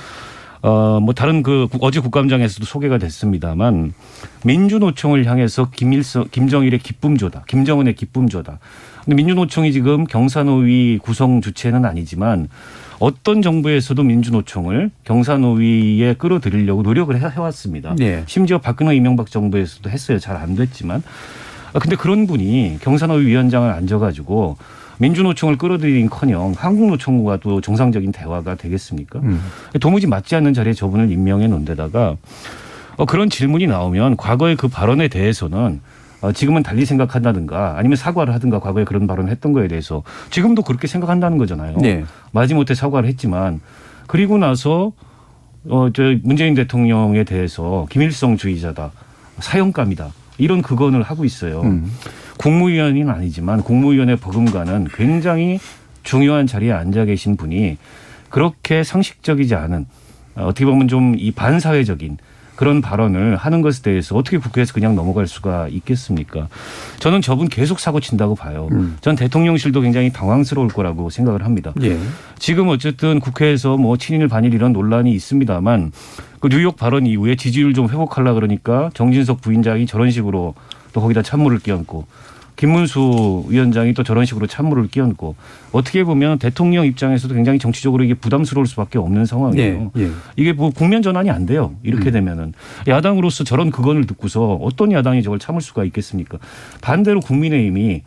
Speaker 10: 뭐 다른 어제 국감장에서도 소개가 됐습니다만 민주노총을 향해서 김정일의 기쁨조다, 김정은의 기쁨조다. 근데 민주노총이 지금 경사노위 구성 주체는 아니지만 어떤 정부에서도 민주노총을 경사노위에 끌어들이려고 노력을 해왔습니다. 네. 심지어 박근혜 이명박 정부에서도 했어요. 잘 안 됐지만. 근데 그런 분이 경사노위 위원장을 앉아가지고 민주노총을 끌어들이긴커녕 한국노총과도 정상적인 대화가 되겠습니까? 도무지 맞지 않는 자리에 저분을 임명해 놓은 데다가 그런 질문이 나오면 과거의 그 발언에 대해서는 지금은 달리 생각한다든가 아니면 사과를 하든가 과거에 그런 발언을 했던 거에 대해서 지금도 그렇게 생각한다는 거잖아요. 네. 마지못해 사과를 했지만 그리고 나서 저 문재인 대통령에 대해서 김일성주의자다, 사형감이다 이런 극언을 하고 있어요. 국무위원은 아니지만 국무위원회 버금가는 굉장히 중요한 자리에 앉아 계신 분이 그렇게 상식적이지 않은 어떻게 보면 좀 이 반사회적인 그런 발언을 하는 것에 대해서 어떻게 국회에서 그냥 넘어갈 수가 있겠습니까? 저는 저분 계속 사고 친다고 봐요. 전 대통령실도 굉장히 당황스러울 거라고 생각을 합니다. 예. 지금 어쨌든 국회에서 뭐 친일 반일 이런 논란이 있습니다만 그 뉴욕 발언 이후에 지지율 좀 회복하려고 그러니까 정진석 부위원장이 저런 식으로 또 거기다 찬물을 끼얹고 김문수 위원장이 또 저런 식으로 찬물을 끼얹고 어떻게 보면 대통령 입장에서도 굉장히 정치적으로 이게 부담스러울 수밖에 없는 상황이에요. 예, 예. 이게 뭐 국면 전환이 안 돼요. 이렇게 되면은 야당으로서 저런 극언을 듣고서 어떤 야당이 저걸 참을 수가 있겠습니까? 반대로 국민의힘이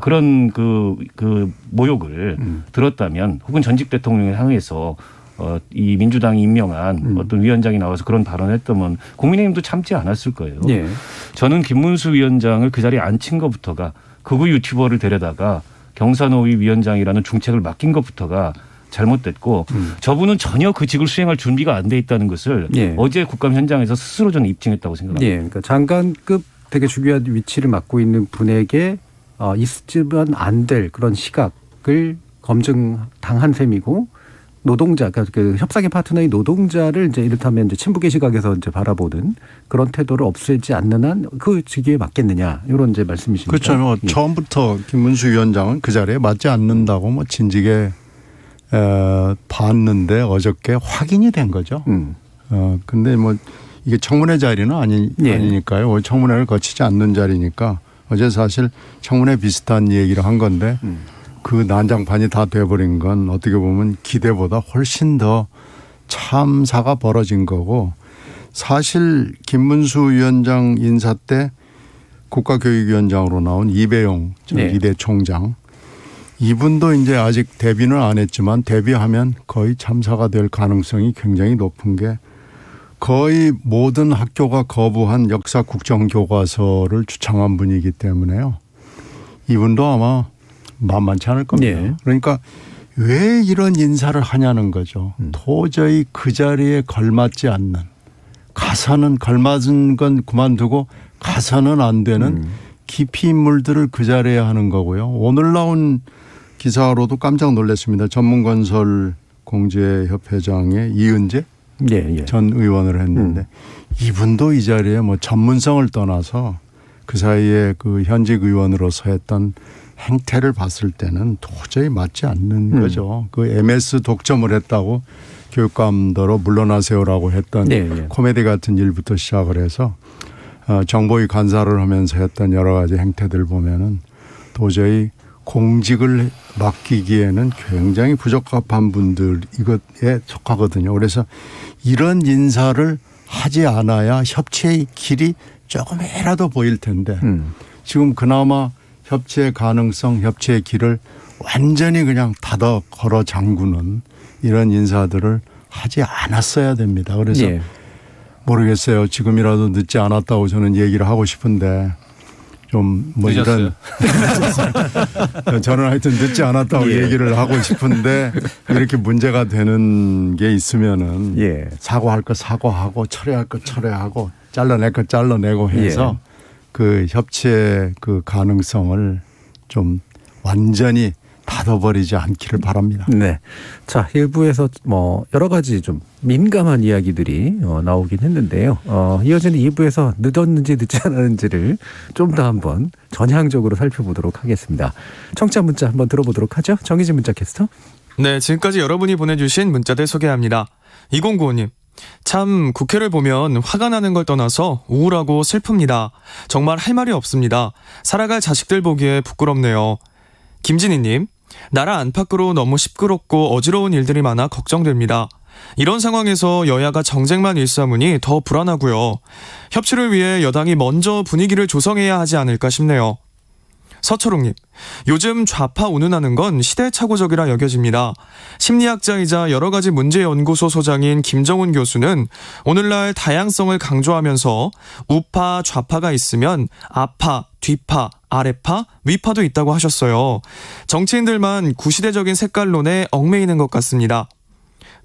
Speaker 10: 그런 그 모욕을 들었다면 혹은 전직 대통령을 향해서 이 민주당이 임명한 어떤 위원장이 나와서 그런 발언을 했다면 국민의힘도 참지 않았을 거예요. 예. 저는 김문수 위원장을 그 자리에 앉힌 것부터가 극우 유튜버를 데려다가 경사노위 위원장이라는 중책을 맡긴 것부터가 잘못됐고 저분은 전혀 그 직을 수행할 준비가 안 돼 있다는 것을 예. 어제 국감 현장에서 스스로 저는 입증했다고 생각합니다.
Speaker 2: 예. 그러니까 장관급 되게 중요한 위치를 맡고 있는 분에게 있으면 안 될 그런 시각을 검증당한 셈이고 노동자, 그 협상의 파트너인 노동자를 이제 이렇다면 이제 친북의 시각에서 이제 바라보는 그런 태도를 없애지 않는 한 그 직위에 맞겠느냐 이런 이제 말씀이십니다.
Speaker 9: 그렇죠. 뭐 예. 처음부터 김문수 위원장은 그 자리에 맞지 않는다고 뭐 진지게 봤는데 어저께 확인이 된 거죠. 근데 뭐 이게 청문회 자리는 아니니까요. 청문회를 거치지 않는 자리니까 어제 사실 청문회 비슷한 얘기를 한 건데. 그 난장판이 다 돼버린 건 어떻게 보면 기대보다 훨씬 더 참사가 벌어진 거고 사실 김문수 위원장 인사 때 국가교육위원장으로 나온 이배용 전 이대 총장 이분도 이제 아직 데뷔는 안 했지만 데뷔하면 거의 참사가 될 가능성이 굉장히 높은 게 거의 모든 학교가 거부한 역사 국정교과서를 주창한 분이기 때문에요. 이분도 아마 만만치 않을 겁니다. 네. 그러니까 왜 이런 인사를 하냐는 거죠. 도저히 그 자리에 걸맞지 않는 가서는 걸맞은 건 그만두고 가서는 안 되는 깊이 인물들을 그 자리에 하는 거고요. 오늘 나온 기사로도 깜짝 놀랐습니다. 전문건설공제협회장의 이은재 전 의원을 했는데 이분도 이 자리에 뭐 전문성을 떠나서 그 사이에 그 현직 의원으로서 했던 행태를 봤을 때는 도저히 맞지 않는 거죠. 그 MS 독점을 했다고 교육감더러 물러나세요라고 했던 코미디 같은 일부터 시작을 해서 정보위 간사를 하면서 했던 여러 가지 행태들 보면은 도저히 공직을 맡기기에는 굉장히 부적합한 분들 이것에 속하거든요. 그래서 이런 인사를 하지 않아야 협치의 길이 조금이라도 보일 텐데 지금 그나마 협치의 가능성, 협치의 길을 완전히 그냥 닫아 걸어 잠그는 이런 인사들을 하지 않았어야 됩니다. 그래서 모르겠어요. 지금이라도 늦지 않았다고 저는 얘기를 하고 싶은데 좀 뭐 이런 저는 하여튼 늦지 않았다고 얘기를 하고 싶은데 이렇게 문제가 되는 게 있으면은 사과할 거 사과하고 철회할 거 철회하고 잘라낼 거 잘라내고 해서 그 협치의 그 가능성을 좀 완전히 닫아 가둬버리지 않기를 바랍니다.
Speaker 2: 네. 자, 일부에서 뭐 여러 가지 좀 민감한 이야기들이 나오긴 했는데요. 이어지는 2부에서 늦었는지 늦지 않았는지를 좀 더 한번 전향적으로 살펴보도록 하겠습니다. 청취자 문자 한번 들어보도록 하죠. 정의진 문자 캐스터.
Speaker 11: 네, 지금까지 여러분이 보내주신 문자들 소개합니다. 2095님. 참 국회를 보면 화가 나는 걸 떠나서 우울하고 슬픕니다. 정말 할 말이 없습니다. 살아갈 자식들 보기에 부끄럽네요. 김진희님. 나라 안팎으로 너무 시끄럽고 어지러운 일들이 많아 걱정됩니다. 이런 상황에서 여야가 정쟁만 일삼으니 더 불안하고요. 협치를 위해 여당이 먼저 분위기를 조성해야 하지 않을까 싶네요. 서초롱님. 요즘 좌파 운운하는 건 시대착오적이라 여겨집니다. 심리학자이자 여러가지 문제연구소 소장인 김정훈 교수는 오늘날 다양성을 강조하면서 우파, 좌파가 있으면 아파, 뒤파, 아래파, 위파도 있다고 하셨어요. 정치인들만 구시대적인 색깔론에 얽매이는 것 같습니다.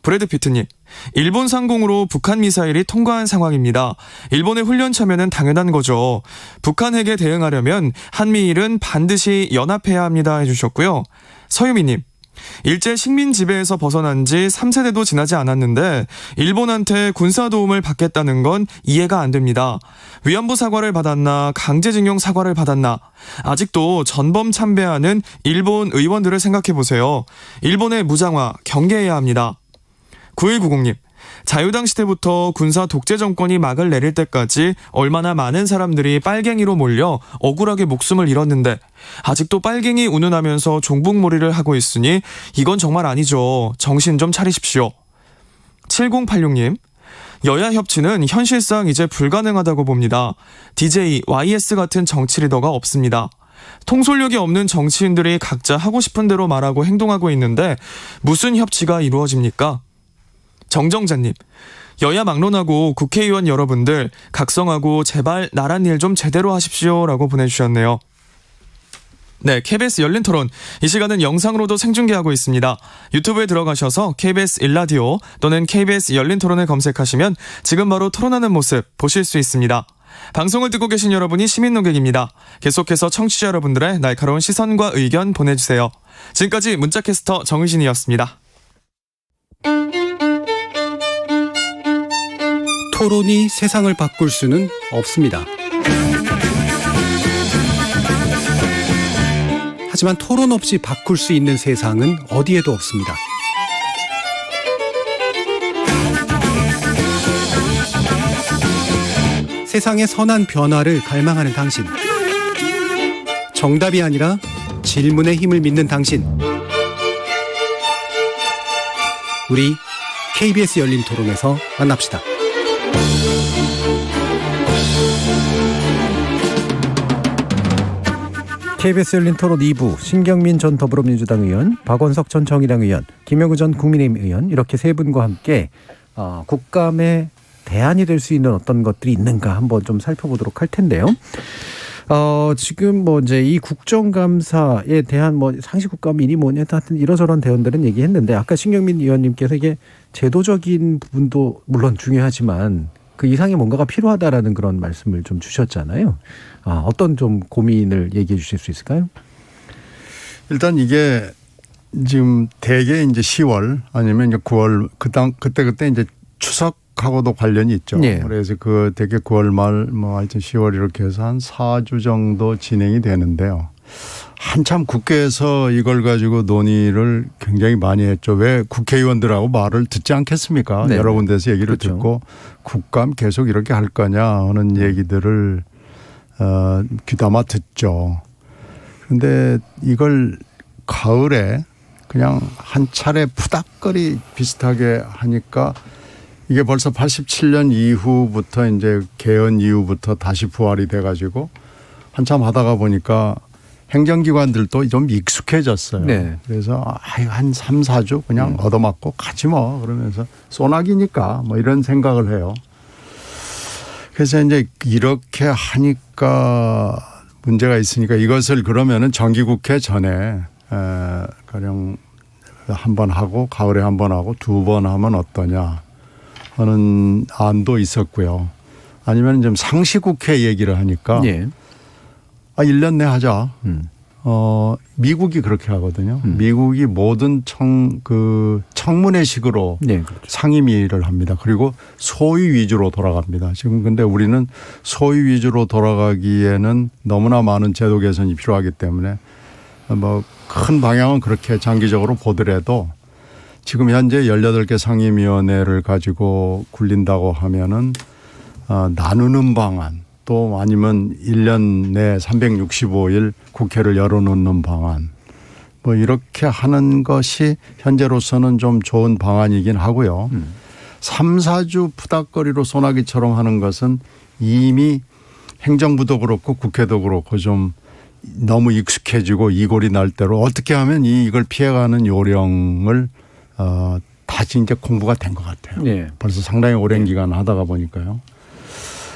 Speaker 11: 브래드 피트님. 일본 상공으로 북한 미사일이 통과한 상황입니다. 일본의 훈련 참여는 당연한 거죠. 북한 핵에 대응하려면 한미일은 반드시 연합해야 합니다 해주셨고요. 서유미님. 일제 식민 지배에서 벗어난 지 3세대도 지나지 않았는데 일본한테 군사 도움을 받겠다는 건 이해가 안 됩니다. 위안부 사과를 받았나 강제징용 사과를 받았나 아직도 전범 참배하는 일본 의원들을 생각해보세요. 일본의 무장화 경계해야 합니다. 9190님. 자유당 시대부터 군사 독재 정권이 막을 내릴 때까지 얼마나 많은 사람들이 빨갱이로 몰려 억울하게 목숨을 잃었는데 아직도 빨갱이 운운하면서 종북몰이를 하고 있으니 이건 정말 아니죠. 정신 좀 차리십시오. 7086님. 여야 협치는 현실상 이제 불가능하다고 봅니다. DJ, YS 같은 정치 리더가 없습니다. 통솔력이 없는 정치인들이 각자 하고 싶은 대로 말하고 행동하고 있는데 무슨 협치가 이루어집니까? 정정자님. 여야 막론하고 국회의원 여러분들 각성하고 제발 나란 일 좀 제대로 하십시오 라고 보내주셨네요. 네, KBS 열린 토론. 이 시간은 영상으로도 생중계하고 있습니다. 유튜브에 들어가셔서 KBS 1라디오 또는 KBS 열린 토론을 검색하시면 지금 바로 토론하는 모습 보실 수 있습니다. 방송을 듣고 계신 여러분이 시민 논객입니다. 계속해서 청취자 여러분들의 날카로운 시선과 의견 보내주세요. 지금까지 문자캐스터 정의진이었습니다.
Speaker 2: 토론이 세상을 바꿀 수는 없습니다. 하지만 토론 없이 바꿀 수 있는 세상은 어디에도 없습니다. 세상의 선한 변화를 갈망하는 당신. 정답이 아니라 질문의 힘을 믿는 당신. 우리 KBS 열린 토론에서 만납시다. KBS 열린 토론 2부 신경민 전 더불어민주당 의원, 박원석 전 정의당 의원, 김영우 전 국민의힘 의원 이렇게 세 분과 함께 국감의 대안이 될 수 있는 어떤 것들이 있는가 한번 좀 살펴보도록 할 텐데요. 지금 뭐 이제 이 국정감사에 대한 뭐 상시국감이니 뭐냐 하여튼 이러저런 대안들은 얘기했는데 아까 신경민 의원님께서 이게 제도적인 부분도 물론 중요하지만 그 이상의 뭔가가 필요하다라는 그런 말씀을 좀 주셨잖아요. 어떤 좀 고민을 얘기해 주실 수 있을까요?
Speaker 9: 일단 이게 지금 대개 이제 10월 아니면 이제 9월 그때 이제 추석하고도 관련이 있죠.
Speaker 2: 네.
Speaker 9: 그래서 그 대개 9월 말 뭐 하여튼 10월 이렇게 해서 한 4주 정도 진행이 되는데요. 한참 국회에서 이걸 가지고 논의를 굉장히 많이 했죠. 왜 국회의원들하고 말을 듣지 않겠습니까?
Speaker 2: 네.
Speaker 9: 여러 군데서 얘기를
Speaker 2: 그렇죠.
Speaker 9: 듣고 국감 계속 이렇게 할 거냐 하는 얘기들을 귀담아 듣죠. 그런데 이걸 가을에 그냥 한 차례 푸닥거리 비슷하게 하니까 이게 벌써 87년 이후부터 이제 개헌 이후부터 다시 부활이 돼가지고 한참 하다가 보니까 행정기관들도 좀 익숙해졌어요.
Speaker 2: 네.
Speaker 9: 그래서 한 3, 4주 그냥 얻어맞고 가지 뭐 그러면서 소나기니까 뭐 이런 생각을 해요. 그래서 이제 이렇게 하니까 문제가 있으니까 이것을 그러면은 정기국회 전에 가령 한 번 하고 가을에 한 번 하고 2번 하면 어떠냐 하는 안도 있었고요. 아니면 좀 상시국회 얘기를 하니까
Speaker 2: 예.
Speaker 9: 1년 내 하자. 미국이 그렇게 하거든요. 미국이 모든 청문회식으로
Speaker 2: 네, 그렇죠.
Speaker 9: 상임위를 합니다. 그리고 소위 위주로 돌아갑니다. 지금 근데 우리는 소위 위주로 돌아가기에는 너무나 많은 제도 개선이 필요하기 때문에 뭐 큰 방향은 그렇게 장기적으로 보더라도 지금 현재 18개 상임위원회를 가지고 굴린다고 하면은 나누는 방안 또 아니면 1년 내 365일 국회를 열어놓는 방안 뭐 이렇게 하는 것이 현재로서는 좀 좋은 방안이긴 하고요. 3, 4주 푸닥거리로 소나기처럼 하는 것은 이미 행정부도 그렇고 국회도 그렇고 좀 너무 익숙해지고 이골이 날 대로 어떻게 하면 이걸 피해가는 요령을 다시 이제 공부가 된 것 같아요.
Speaker 2: 네.
Speaker 9: 벌써 상당히 오랜 기간 하다가 보니까요.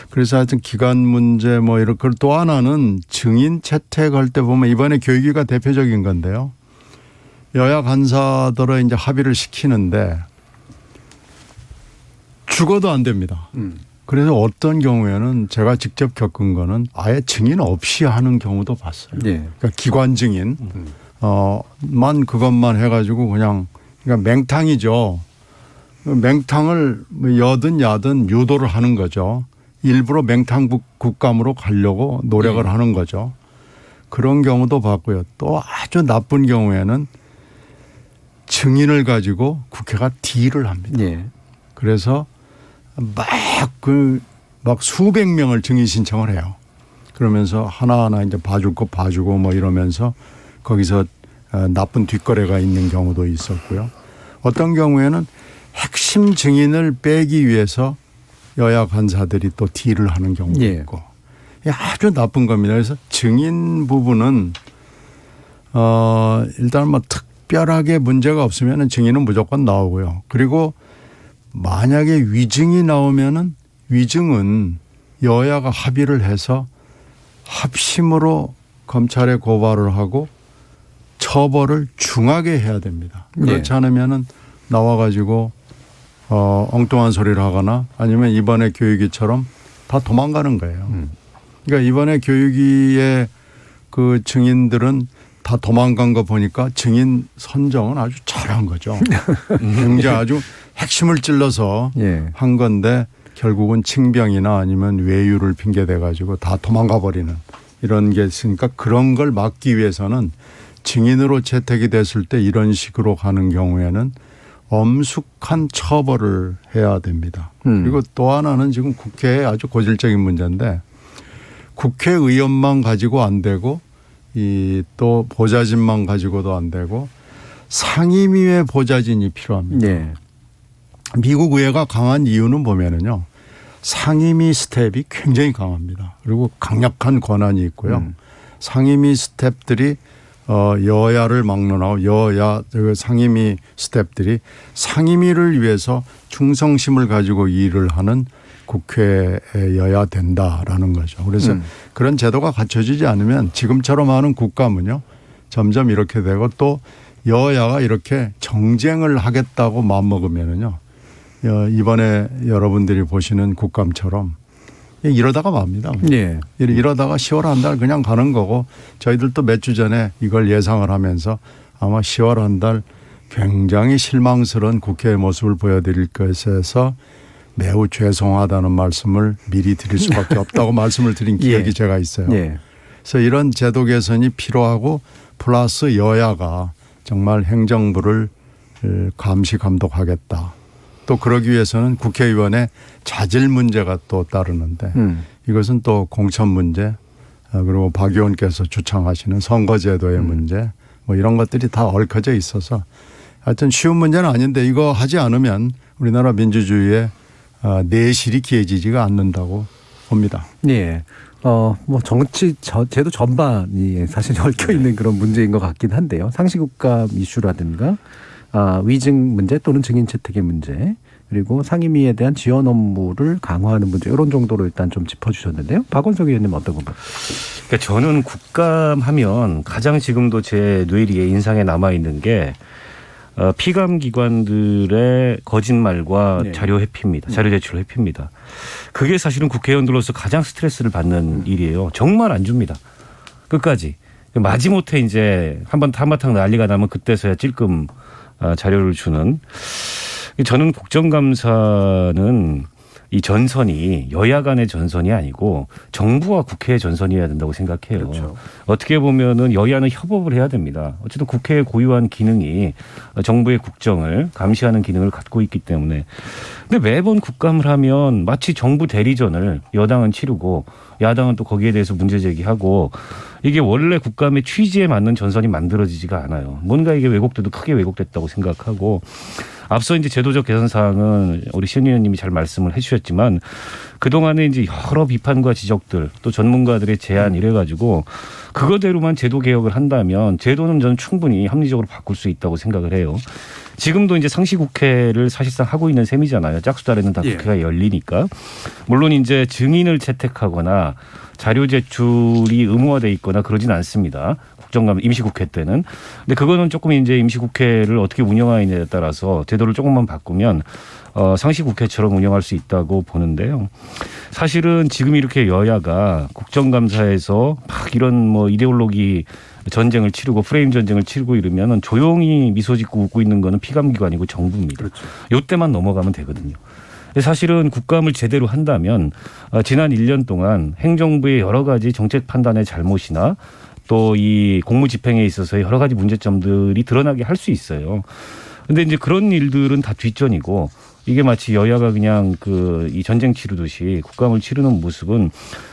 Speaker 9: 그래서 하여튼 기간 문제 뭐 이런 걸 또 하나는 증인 채택할 때 보면 이번에 교육위가 대표적인 건데요. 여야 간사들을 이제 합의를 시키는데 죽어도 안 됩니다. 그래서 어떤 경우에는 제가 직접 겪은 거는 아예 증인 없이 하는 경우도 봤어요.
Speaker 2: 네.
Speaker 9: 그러니까 기관 증인 만 그것만 해가지고 그냥 그러니까 맹탕이죠. 맹탕을 여든 야든 유도를 하는 거죠. 일부러 맹탕 국감으로 가려고 노력을 하는 거죠. 그런 경우도 봤고요. 또 아주 나쁜 경우에는 증인을 가지고 국회가 딜을 합니다.
Speaker 2: 네.
Speaker 9: 그래서 막 수백 명을 증인 신청을 해요. 그러면서 하나하나 이제 봐줄 거 봐주고 뭐 이러면서 거기서 나쁜 뒷거래가 있는 경우도 있었고요. 어떤 경우에는 핵심 증인을 빼기 위해서 여야 간사들이 또 딜을 하는 경우도
Speaker 2: 예.
Speaker 9: 있고 아주 나쁜 겁니다. 그래서 증인 부분은 일단 뭐 특별하게 문제가 없으면 증인은 무조건 나오고요. 그리고 만약에 위증이 나오면은 위증은 여야가 합의를 해서 합심으로 검찰에 고발을 하고 처벌을 중하게 해야 됩니다. 그렇지 않으면은 나와가지고 엉뚱한 소리를 하거나 아니면 이번에 교육위처럼 다 도망가는 거예요. 그러니까 이번에 교육위의 그 증인들은 다 도망간 거 보니까 증인 선정은 아주 잘한 거죠. 굉장히 아주 핵심을 찔러서 한 건데 결국은 칭병이나 아니면 외유를 핑계대 가지고 다 도망가 버리는 이런 게 있으니까 그런 걸 막기 위해서는 증인으로 채택이 됐을 때 이런 식으로 가는 경우에는 엄숙한 처벌을 해야 됩니다. 그리고 또 하나는 지금 국회의 아주 고질적인 문제인데 국회의원만 가지고 안 되고 이 또 보좌진만 가지고도 안 되고 상임위의 보좌진이 필요합니다.
Speaker 2: 네.
Speaker 9: 미국 의회가 강한 이유는 보면은요. 상임위 스텝이 굉장히 강합니다. 그리고 강력한 권한이 있고요. 상임위 스텝들이 여야를 막론하고 여야 상임위 스텝들이 상임위를 위해서 충성심을 가지고 일을 하는 국회여야 된다라는 거죠. 그래서 그런 제도가 갖춰지지 않으면 지금처럼 하는 국감은요. 점점 이렇게 되고 또 여야가 이렇게 정쟁을 하겠다고 마음먹으면은요. 이번에 여러분들이 보시는 국감처럼 이러다가 맙니다.
Speaker 2: 네.
Speaker 9: 이러다가 10월 한 달 그냥 가는 거고 저희들도 몇 주 전에 이걸 예상을 하면서 아마 10월 한 달 굉장히 실망스러운 국회의 모습을 보여드릴 것에서 매우 죄송하다는 말씀을 미리 드릴 수밖에 없다고 말씀을 드린 기억이 제가 있어요. 그래서 이런 제도 개선이 필요하고 플러스 여야가 정말 행정부를 감시 감독하겠다. 또 그러기 위해서는 국회의원의 자질 문제가 또 따르는데 이것은 또 공천 문제 그리고 박 의원께서 주창하시는 선거제도의 문제 뭐 이런 것들이 다 얽혀져 있어서 하여튼 쉬운 문제는 아닌데 이거 하지 않으면 우리나라 민주주의의 내실이 기해지지가 않는다고 봅니다.
Speaker 2: 네. 뭐 정치 제도 전반이 사실 얽혀 있는 그런 문제인 것 같긴 한데요. 상시국감 이슈라든가 위증 문제 또는 증인 채택의 문제 그리고 상임위에 대한 지원 업무를 강화하는 문제 이런 정도로 일단 좀 짚어주셨는데요. 박원석 의원님 어떤 건가요?
Speaker 10: 그러니까 저는 국감하면 가장 지금도 제 뇌리에 인상에 남아 있는 게 피감 기관들의 거짓말과 자료 회피입니다. 자료 제출 회피입니다. 그게 사실은 국회의원들로서 가장 스트레스를 받는 일이에요. 정말 안 줍니다. 끝까지. 마지못해 이제 한바탕 난리가 나면 그때서야 찔끔 자료를 주는. 저는 국정감사는 이 전선이 여야 간의 전선이 아니고 정부와 국회의 전선이어야 된다고 생각해요.
Speaker 2: 그렇죠.
Speaker 10: 어떻게 보면은 여야는 협업을 해야 됩니다. 어쨌든 국회의 고유한 기능이 정부의 국정을 감시하는 기능을 갖고 있기 때문에. 근데 매번 국감을 하면 마치 정부 대리전을 여당은 치르고 야당은 또 거기에 대해서 문제 제기하고 이게 원래 국감의 취지에 맞는 전선이 만들어지지가 않아요. 뭔가 이게 왜곡돼도 크게 왜곡됐다고 생각하고 앞서 이제 제도적 개선 사항은 우리 신 의원님이 잘 말씀을 해주셨지만 그동안에 이제 여러 비판과 지적들 또 전문가들의 제안 이래가지고 그거대로만 제도 개혁을 한다면 제도는 저는 충분히 합리적으로 바꿀 수 있다고 생각을 해요. 지금도 이제 상시국회를 사실상 하고 있는 셈이잖아요. 짝수달에는 다 국회가 열리니까. 물론 이제 증인을 채택하거나 자료 제출이 의무화돼 있거나 그러진 않습니다. 국정감 임시국회 때는. 근데 그거는 조금 이제 임시국회를 어떻게 운영하느냐에 따라서 제도를 조금만 바꾸면 상시국회처럼 운영할 수 있다고 보는데요. 사실은 지금 이렇게 여야가 국정감사에서 막 이런 뭐 이데올로기 전쟁을 치르고 프레임 전쟁을 치르고 이러면은 조용히 미소 짓고 웃고 있는 거는 피감기관이고 정부입니다. 그렇죠. 요때만 넘어가면 되거든요. 사실은 국감을 제대로 한다면 지난 1년 동안 행정부의 여러 가지 정책 판단의 잘못이나 또 이 공무 집행에 있어서 여러 가지 문제점들이 드러나게 할 수 있어요. 근데 이제 그런 일들은 다 뒷전이고 이게 마치 여야가 그냥 이 전쟁 치르듯이 국감을 치르는 모습은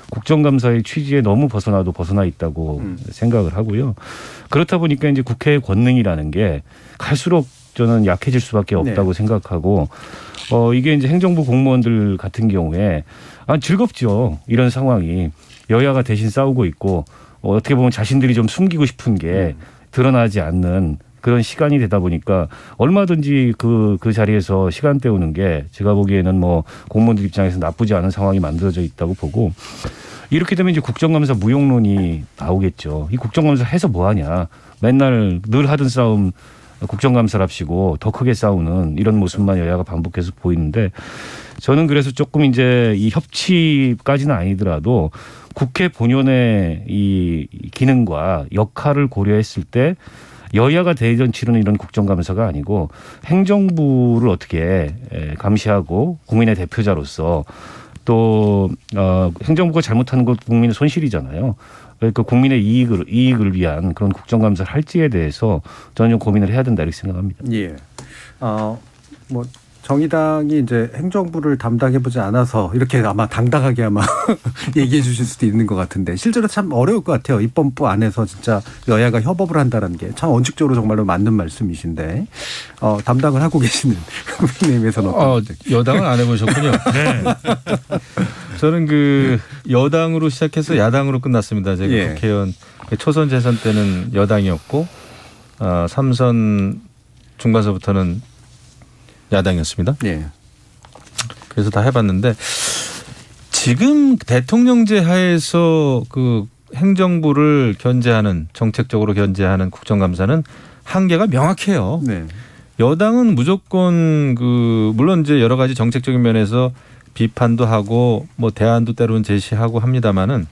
Speaker 10: 국정감사의 취지에 너무 벗어나 있다고 생각을 하고요. 그렇다 보니까 이제 국회의 권능이라는 게 갈수록 저는 약해질 수밖에 없다고 생각하고 이게 이제 행정부 공무원들 같은 경우에 즐겁죠. 이런 상황이 여야가 대신 싸우고 있고 어떻게 보면 자신들이 좀 숨기고 싶은 게 드러나지 않는 그런 시간이 되다 보니까 얼마든지 그 자리에서 시간 때우는 게 제가 보기에는 뭐 공무원들 입장에서 나쁘지 않은 상황이 만들어져 있다고 보고 이렇게 되면 이제 국정감사 무용론이 나오겠죠. 이 국정감사 해서 뭐 하냐. 맨날 늘 하던 싸움 국정감사랍시고 더 크게 싸우는 이런 모습만 여야가 반복해서 보이는데 저는 그래서 조금 이제 이 협치까지는 아니더라도 국회 본연의 이 기능과 역할을 고려했을 때 여야가 대전 치르는 이런 국정감사가 아니고 행정부를 어떻게 감시하고 국민의 대표자로서 또 행정부가 잘못하는 것 국민의 손실이잖아요. 그러니까 국민의 이익을 위한 그런 국정감사를 할지에 대해서 저는 좀 고민을 해야 된다 이렇게 생각합니다.
Speaker 2: 예. 뭐 정의당이 이제 행정부를 담당해보지 않아서 이렇게 아마 당당하게 아마 얘기해 주실 수도 있는 것 같은데 실제로 참 어려울 것 같아요. 입법부 안에서 진짜 여야가 협업을 한다는 게 참 원칙적으로 정말로 맞는 말씀이신데 담당을 하고 계시는 국민의힘에서는
Speaker 8: 여당은 안 해보셨군요. 네. 저는 여당으로 시작해서 야당으로 끝났습니다. 제가 국회의원 초선 재선 때는 여당이었고 3선 중반서부터는 야당이었습니다. 예. 그래서 다 해봤는데 지금 대통령제 하에서 행정부를 견제하는 정책적으로 견제하는 국정감사는 한계가 명확해요. 네. 여당은 무조건 물론 이제 여러 가지 정책적인 면에서 비판도 하고 뭐 대안도 때로는 제시하고 합니다만은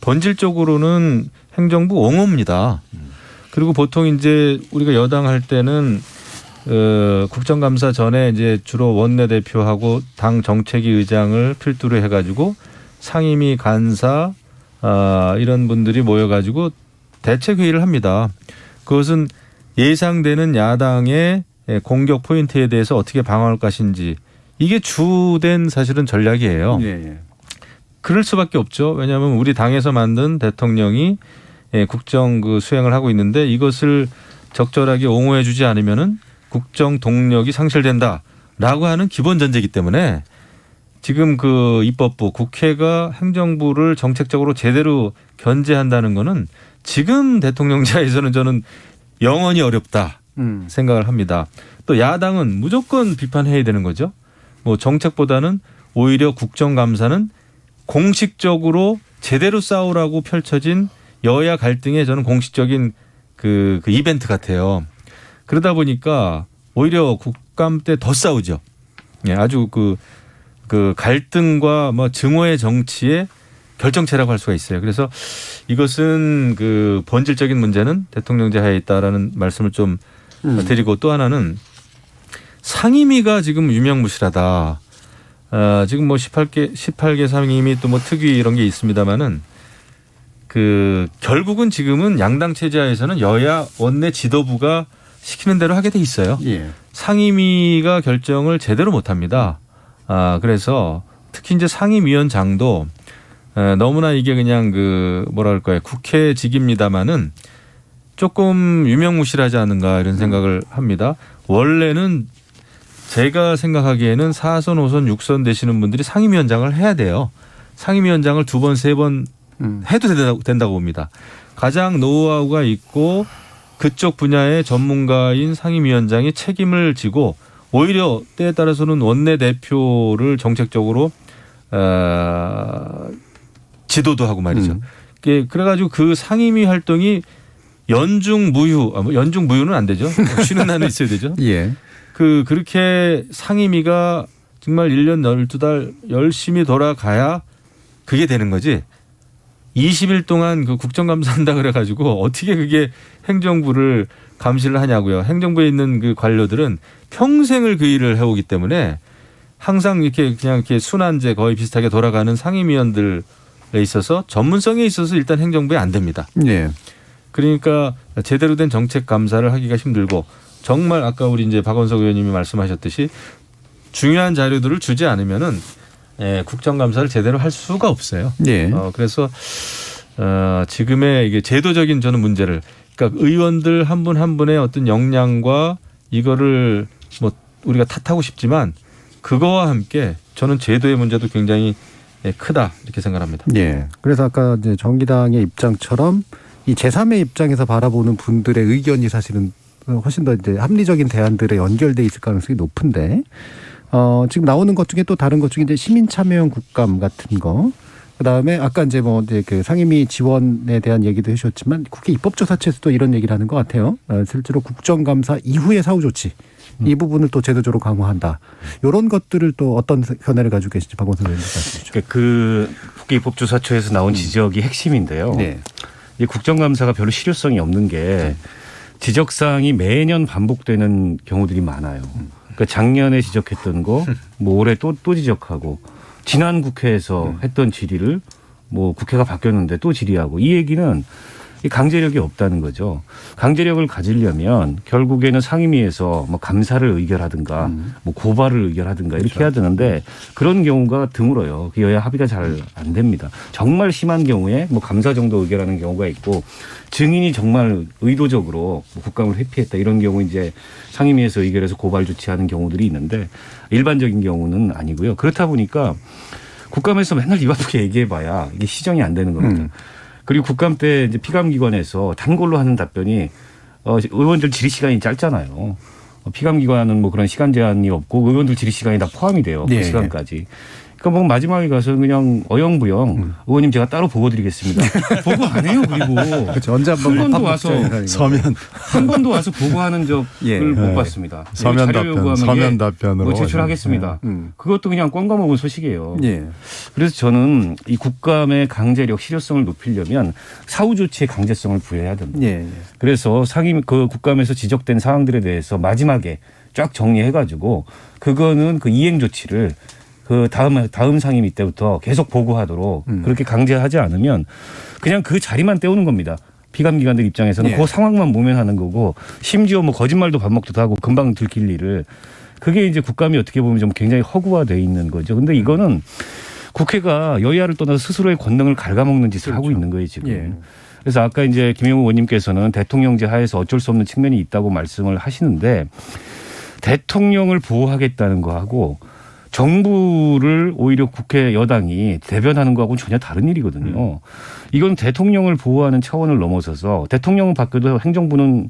Speaker 8: 본질적으로는 행정부 옹호입니다. 그리고 보통 이제 우리가 여당 할 때는 국정감사 전에 이제 주로 원내대표하고 당 정책위 의장을 필두로 해가지고 상임위 간사 이런 분들이 모여가지고 대책회의를 합니다. 그것은 예상되는 야당의 공격 포인트에 대해서 어떻게 방어할 것인지 이게 주된 사실은 전략이에요. 예. 그럴 수밖에 없죠. 왜냐하면 우리 당에서 만든 대통령이 국정 수행을 하고 있는데 이것을 적절하게 옹호해 주지 않으면은 국정 동력이 상실된다라고 하는 기본 전제이기 때문에 지금 입법부 국회가 행정부를 정책적으로 제대로 견제한다는 거는 지금 대통령제에서는 저는 영원히 어렵다 생각을 합니다. 또 야당은 무조건 비판해야 되는 거죠. 뭐 정책보다는 오히려 국정감사는 공식적으로 제대로 싸우라고 펼쳐진 여야 갈등의 저는 공식적인 그 이벤트 같아요. 그러다 보니까 오히려 국감 때 더 싸우죠. 예, 아주 그 갈등과 뭐 증오의 정치에 결정체라고 할 수가 있어요. 그래서 이것은 그 본질적인 문제는 대통령제 하에 있다라는 말씀을 좀 드리고, 또 하나는 상임위가 지금 유명무실하다. 지금 뭐 18개 상임위 또 뭐 특위 이런 게 있습니다만은 그 결국은 지금은 양당 체제하에서는 여야 원내 지도부가 시키는 대로 하게 돼 있어요.
Speaker 2: 예.
Speaker 8: 상임위가 결정을 제대로 못 합니다. 그래서 특히 이제 상임위원장도 너무나 이게 그냥 그 뭐랄까요, 국회직입니다마는 조금 유명무실하지 않은가 이런 생각을 합니다. 원래는 제가 생각하기에는 4선, 5선, 6선 되시는 분들이 상임위원장을 해야 돼요. 상임위원장을 2번, 3번 해도 된다고 봅니다. 가장 노하우가 있고 그쪽 분야의 전문가인 상임위원장이 책임을 지고, 오히려 때에 따라서는 원내대표를 정책적으로 지도도 하고 말이죠. 그래가지고 그 상임위 활동이 연중무휴는 안 되죠. 쉬는 날은 있어야 되죠.
Speaker 2: 예.
Speaker 8: 그렇게 상임위가 정말 1년 12달 열심히 돌아가야 그게 되는 거지. 20일 동안 그 국정감사 한다 그래가지고 어떻게 그게 행정부를 감시를 하냐고요. 행정부에 있는 그 관료들은 평생을 그 일을 해오기 때문에 항상 이렇게 그냥 이렇게 순환제 거의 비슷하게 돌아가는 상임위원들에 있어서 전문성에 있어서 일단 행정부에 안 됩니다.
Speaker 2: 네.
Speaker 8: 그러니까 제대로 된 정책 감사를 하기가 힘들고, 정말 아까 우리 이제 박원석 의원님이 말씀하셨듯이 중요한 자료들을 주지 않으면은 국정감사를 제대로 할 수가 없어요.
Speaker 2: 네.
Speaker 8: 그래서 지금의 이게 제도적인 저는 문제를, 그러니까 의원들 한 분 한 분의 어떤 역량과 이거를 뭐 우리가 탓하고 싶지만 그거와 함께 저는 제도의 문제도 굉장히 크다 이렇게 생각합니다.
Speaker 2: 예. 그래서 아까 이제 정의당의 입장처럼 이 제3의 입장에서 바라보는 분들의 의견이 사실은 훨씬 더 이제 합리적인 대안들에 연결돼 있을 가능성이 높은데, 지금 나오는 것 중에 또 다른 것 중에 이제 시민 참여형 국감 같은 거, 그다음에 아까 이제 뭐 이제 그 상임위 지원에 대한 얘기도 해주셨지만 국회 입법조사처에서도 이런 얘기를 하는 것 같아요. 실제로 국정감사 이후의 사후 조치 이 부분을 또 제도적으로 강화한다. 이런 것들을 또 어떤 견해를 가지고 계신지 박원석 의원님 말씀해 주시죠.
Speaker 10: 그 국회 입법조사처에서 나온 지적이 핵심인데요.
Speaker 2: 네.
Speaker 10: 이 국정감사가 별로 실효성이 없는 게 지적사항이 매년 반복되는 경우들이 많아요. 그러니까 작년에 지적했던 거, 뭐 올해 또 지적하고, 지난 국회에서 했던 질의를 뭐 국회가 바뀌었는데 또 질의하고, 이 얘기는 이 강제력이 없다는 거죠. 강제력을 가지려면 결국에는 상임위에서 뭐 감사를 의결하든가 뭐 고발을 의결하든가 이렇게 해야 되는데 그런 경우가 드물어요. 여야 합의가 잘 안 됩니다. 정말 심한 경우에 뭐 감사 정도 의결하는 경우가 있고, 증인이 정말 의도적으로 뭐 국감을 회피했다 이런 경우 이제 상임위에서 의결해서 고발 조치하는 경우들이 있는데, 일반적인 경우는 아니고요. 그렇다 보니까 국감에서 맨날 입 아프게 얘기해봐야 이게 시정이 안 되는 겁니다. 그리고 국감 때 이제 피감기관에서 단골로 하는 답변이 의원들 질의 시간이 짧잖아요. 피감기관은 뭐 그런 시간 제한이 없고 의원들 질의 시간이 다 포함이 돼요. 그 시간까지. 그러니까 뭐 마지막에 가서 그냥 어영부영 의원님 제가 따로 보고 드리겠습니다. 보고 안 해요. 그리고
Speaker 2: 그렇죠. 언제
Speaker 10: 한 번도 와서 한 번도 와서 보고하는 적을 못 봤습니다.
Speaker 9: 서면 답변으로
Speaker 10: 뭐 제출하겠습니다. 그것도 그냥 꽝가 먹은 소식이에요. 그래서 저는 이 국감의 강제력 실효성을 높이려면 사후 조치의 강제성을 부여해야 됩니다. 그래서 그 국감에서 지적된 사항들에 대해서 마지막에 쫙 정리해가지고 그거는 그 이행 조치를 그 다음 상임위 때부터 계속 보고하도록 그렇게 강제하지 않으면 그냥 그 자리만 때우는 겁니다. 피감기관들 입장에서는 그 상황만 모면하는 거고, 심지어 뭐 거짓말도 밥 먹기도 하고 금방 들킬 일을, 그게 이제 국감이 어떻게 보면 좀 굉장히 허구화돼 있는 거죠. 근데 이거는 국회가 여야를 떠나서 스스로의 권능을 갉아먹는 짓을 하고 있는 거예요 지금. 그래서 아까 이제 김영우 의원님께서는 대통령제 하에서 어쩔 수 없는 측면이 있다고 말씀을 하시는데, 대통령을 보호하겠다는 거하고 정부를 오히려 국회 여당이 대변하는 거하고는 전혀 다른 일이거든요. 이건 대통령을 보호하는 차원을 넘어서서, 대통령은 바뀌어도 행정부는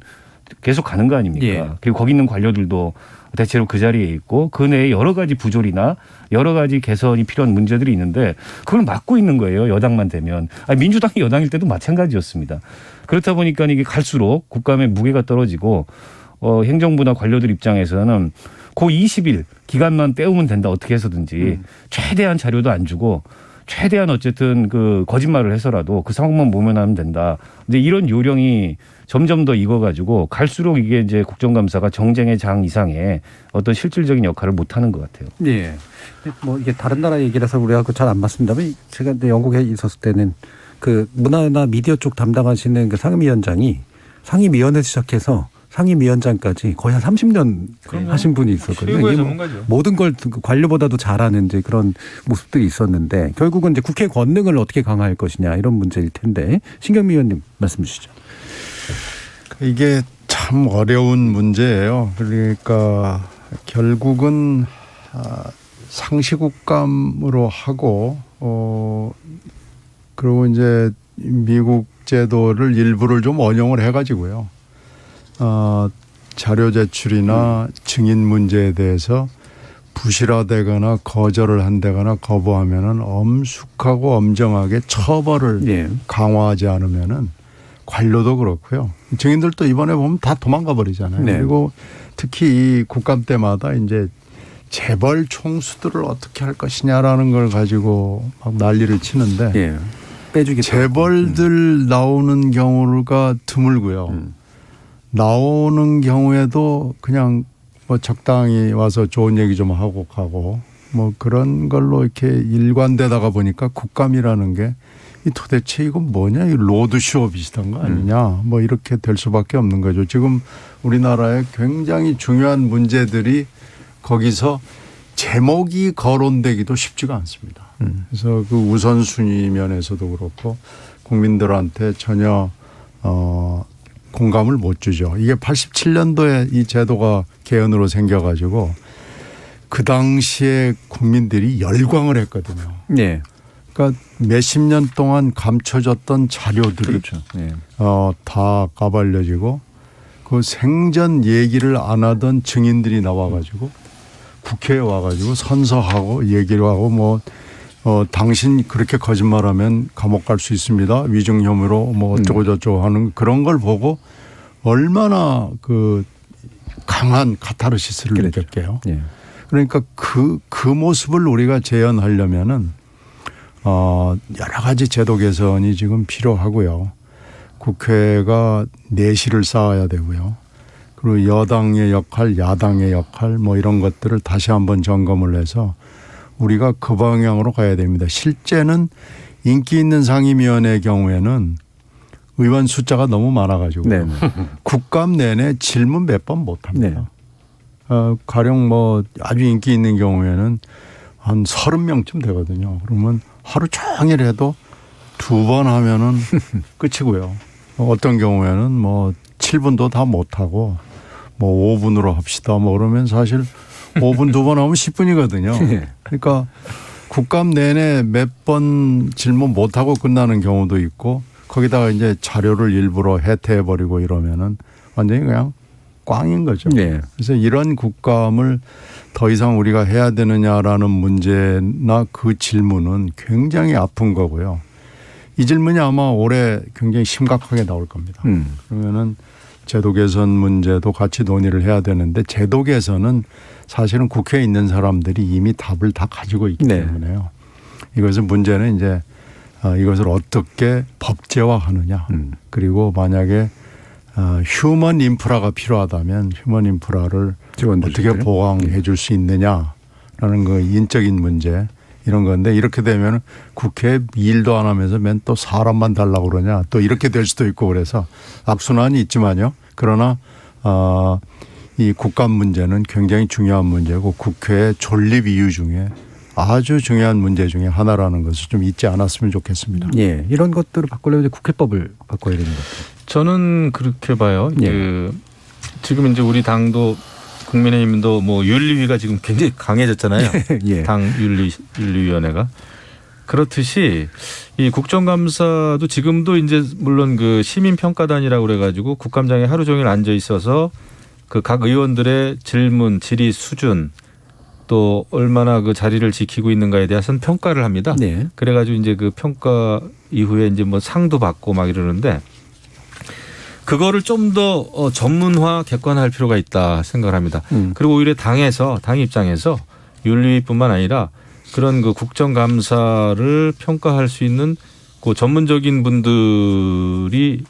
Speaker 10: 계속 가는 거 아닙니까? 그리고 거기 있는 관료들도 대체로 그 자리에 있고 그 내에 여러 가지 부조리나 여러 가지 개선이 필요한 문제들이 있는데 그걸 막고 있는 거예요. 여당만 되면. 민주당이 여당일 때도 마찬가지였습니다. 그렇다 보니까 이게 갈수록 국감의 무게가 떨어지고 행정부나 관료들 입장에서는 그 20일 기간만 때우면 된다. 어떻게 해서든지 최대한 자료도 안 주고 최대한 어쨌든 그 거짓말을 해서라도 그 상황만 모면하면 된다. 근데 이런 요령이 점점 더 익어가지고 갈수록 이게 이제 국정감사가 정쟁의 장 이상의 어떤 실질적인 역할을 못하는 것 같아요.
Speaker 2: 예. 뭐 이게 다른 나라 얘기라서 우리가 잘 안 봤습니다만 제가 영국에 있었을 때는 그 문화나 미디어 쪽 담당하시는 그 상임위원장이 상임위원회 시작해서 상임위원장까지 거의 한 30년 하신 분이 있었거든요.
Speaker 8: 최고의
Speaker 2: 이게
Speaker 8: 전문가죠.
Speaker 2: 모든 걸 관료보다도 잘하는 이제 그런 모습들이 있었는데 결국은 이제 국회 권능을 어떻게 강화할 것이냐 이런 문제일 텐데 신경미 의원님 말씀 주시죠.
Speaker 9: 이게 참 어려운 문제예요. 그러니까 결국은 상시국감으로 하고 그리고 이제 미국 제도를 일부를 좀 원용을 해가지고요. 자료 제출이나 증인 문제에 대해서 부실화되거나 거절을 한다거나 거부하면은 엄숙하고 엄정하게 처벌을 강화하지 않으면은 관료도 그렇고요. 증인들도 이번에 보면 다 도망가 버리잖아요.
Speaker 2: 네.
Speaker 9: 그리고 특히 이 국감 때마다 이제 재벌 총수들을 어떻게 할 것이냐라는 걸 가지고 막 난리를 치는데
Speaker 2: 빼주겠다.
Speaker 9: 재벌들 나오는 경우가 드물고요. 나오는 경우에도 그냥 뭐 적당히 와서 좋은 얘기 좀 하고 가고 뭐 그런 걸로 이렇게 일관되다가 보니까 국감이라는 게 이 도대체 이건 뭐냐? 이 로드쇼 비슷한 거 아니냐? 뭐 이렇게 될 수밖에 없는 거죠. 지금 우리나라에 굉장히 중요한 문제들이 거기서 제목이 거론되기도 쉽지가 않습니다. 그래서 그 우선순위 면에서도 그렇고 국민들한테 전혀 공감을 못 주죠. 이게 87년도에 이 제도가 개헌으로 생겨가지고 그 당시에 국민들이 열광을 했거든요.
Speaker 2: 네.
Speaker 9: 그러니까 몇십 년 동안 감춰졌던 자료들이
Speaker 2: 그렇죠. 네.
Speaker 9: 다 까발려지고 그 생전 얘기를 안 하던 증인들이 나와가지고 국회에 와가지고 선서하고 얘기를 하고 뭐 당신 그렇게 거짓말하면 감옥 갈 수 있습니다. 위증 혐의로 뭐 어쩌고 저쩌고 하는 그런 걸 보고 얼마나 그 강한 카타르시스를 느꼈게요.
Speaker 2: 네.
Speaker 9: 그러니까 그 모습을 우리가 재현하려면은 여러 가지 제도 개선이 지금 필요하고요. 국회가 내실을 쌓아야 되고요. 그리고 여당의 역할, 야당의 역할 뭐 이런 것들을 다시 한번 점검을 해서 우리가 그 방향으로 가야 됩니다. 실제는 인기 있는 상임위원회의 경우에는 의원 숫자가 너무 많아가지고 국감 내내 질문 몇 번 못합니다. 가령 뭐 아주 인기 있는 경우에는 한 30명쯤 되거든요. 그러면 하루 종일 해도 2번 하면은 끝이고요. 어떤 경우에는 뭐 7분도 다 못하고 뭐 5분으로 합시다. 뭐 그러면 사실 5분 2번 하면 10분이거든요. 그러니까 국감 내내 몇 번 질문 못하고 끝나는 경우도 있고 거기다가 이제 자료를 일부러 해태해버리고 이러면은 완전히 그냥 꽝인 거죠. 그래서 이런 국감을 더 이상 우리가 해야 되느냐라는 문제나 그 질문은 굉장히 아픈 거고요. 이 질문이 아마 올해 굉장히 심각하게 나올 겁니다. 그러면은 제도 개선 문제도 같이 논의를 해야 되는데 제도 개선은 사실은 국회에 있는 사람들이 이미 답을 다 가지고 있기 때문에요. 이것은 문제는 이제 이것을 어떻게 법제화하느냐. 그리고 만약에 휴먼 인프라가 필요하다면 휴먼 인프라를 어떻게 보강해 줄 수 있느냐라는 그 인적인 문제 이런 건데 이렇게 되면 국회 일도 안 하면서 맨 또 사람만 달라고 그러냐 또 이렇게 될 수도 있고 그래서 악순환이 있지만요. 그러나 이 국감 문제는 굉장히 중요한 문제고 국회의 존립 이유 중에 아주 중요한 문제 중에 하나라는 것을 좀 잊지 않았으면 좋겠습니다.
Speaker 2: 예, 이런 것들을 바꾸려면 이제 국회법을 바꿔야 되는 것 같아요.
Speaker 8: 저는 그렇게 봐요. 지금 이제 우리 당도 국민의힘도 뭐 윤리위가 지금 굉장히 강해졌잖아요. 당 윤리위원회가. 그렇듯이 이 국정감사도 지금도 이제 물론 그 시민평가단이라고 그래가지고 국감장에 하루 종일 앉아 있어서 그 각 의원들의 질문, 질의 수준 또 얼마나 그 자리를 지키고 있는가에 대해서는 평가를 합니다. 그래가지고 이제 그 평가 이후에 이제 뭐 상도 받고 막 이러는데 그거를 좀 더 전문화 객관화할 필요가 있다 생각을 합니다. 그리고 오히려 당 입장에서 윤리위뿐만 아니라 그런 그 국정감사를 평가할 수 있는 그 전문적인 분들이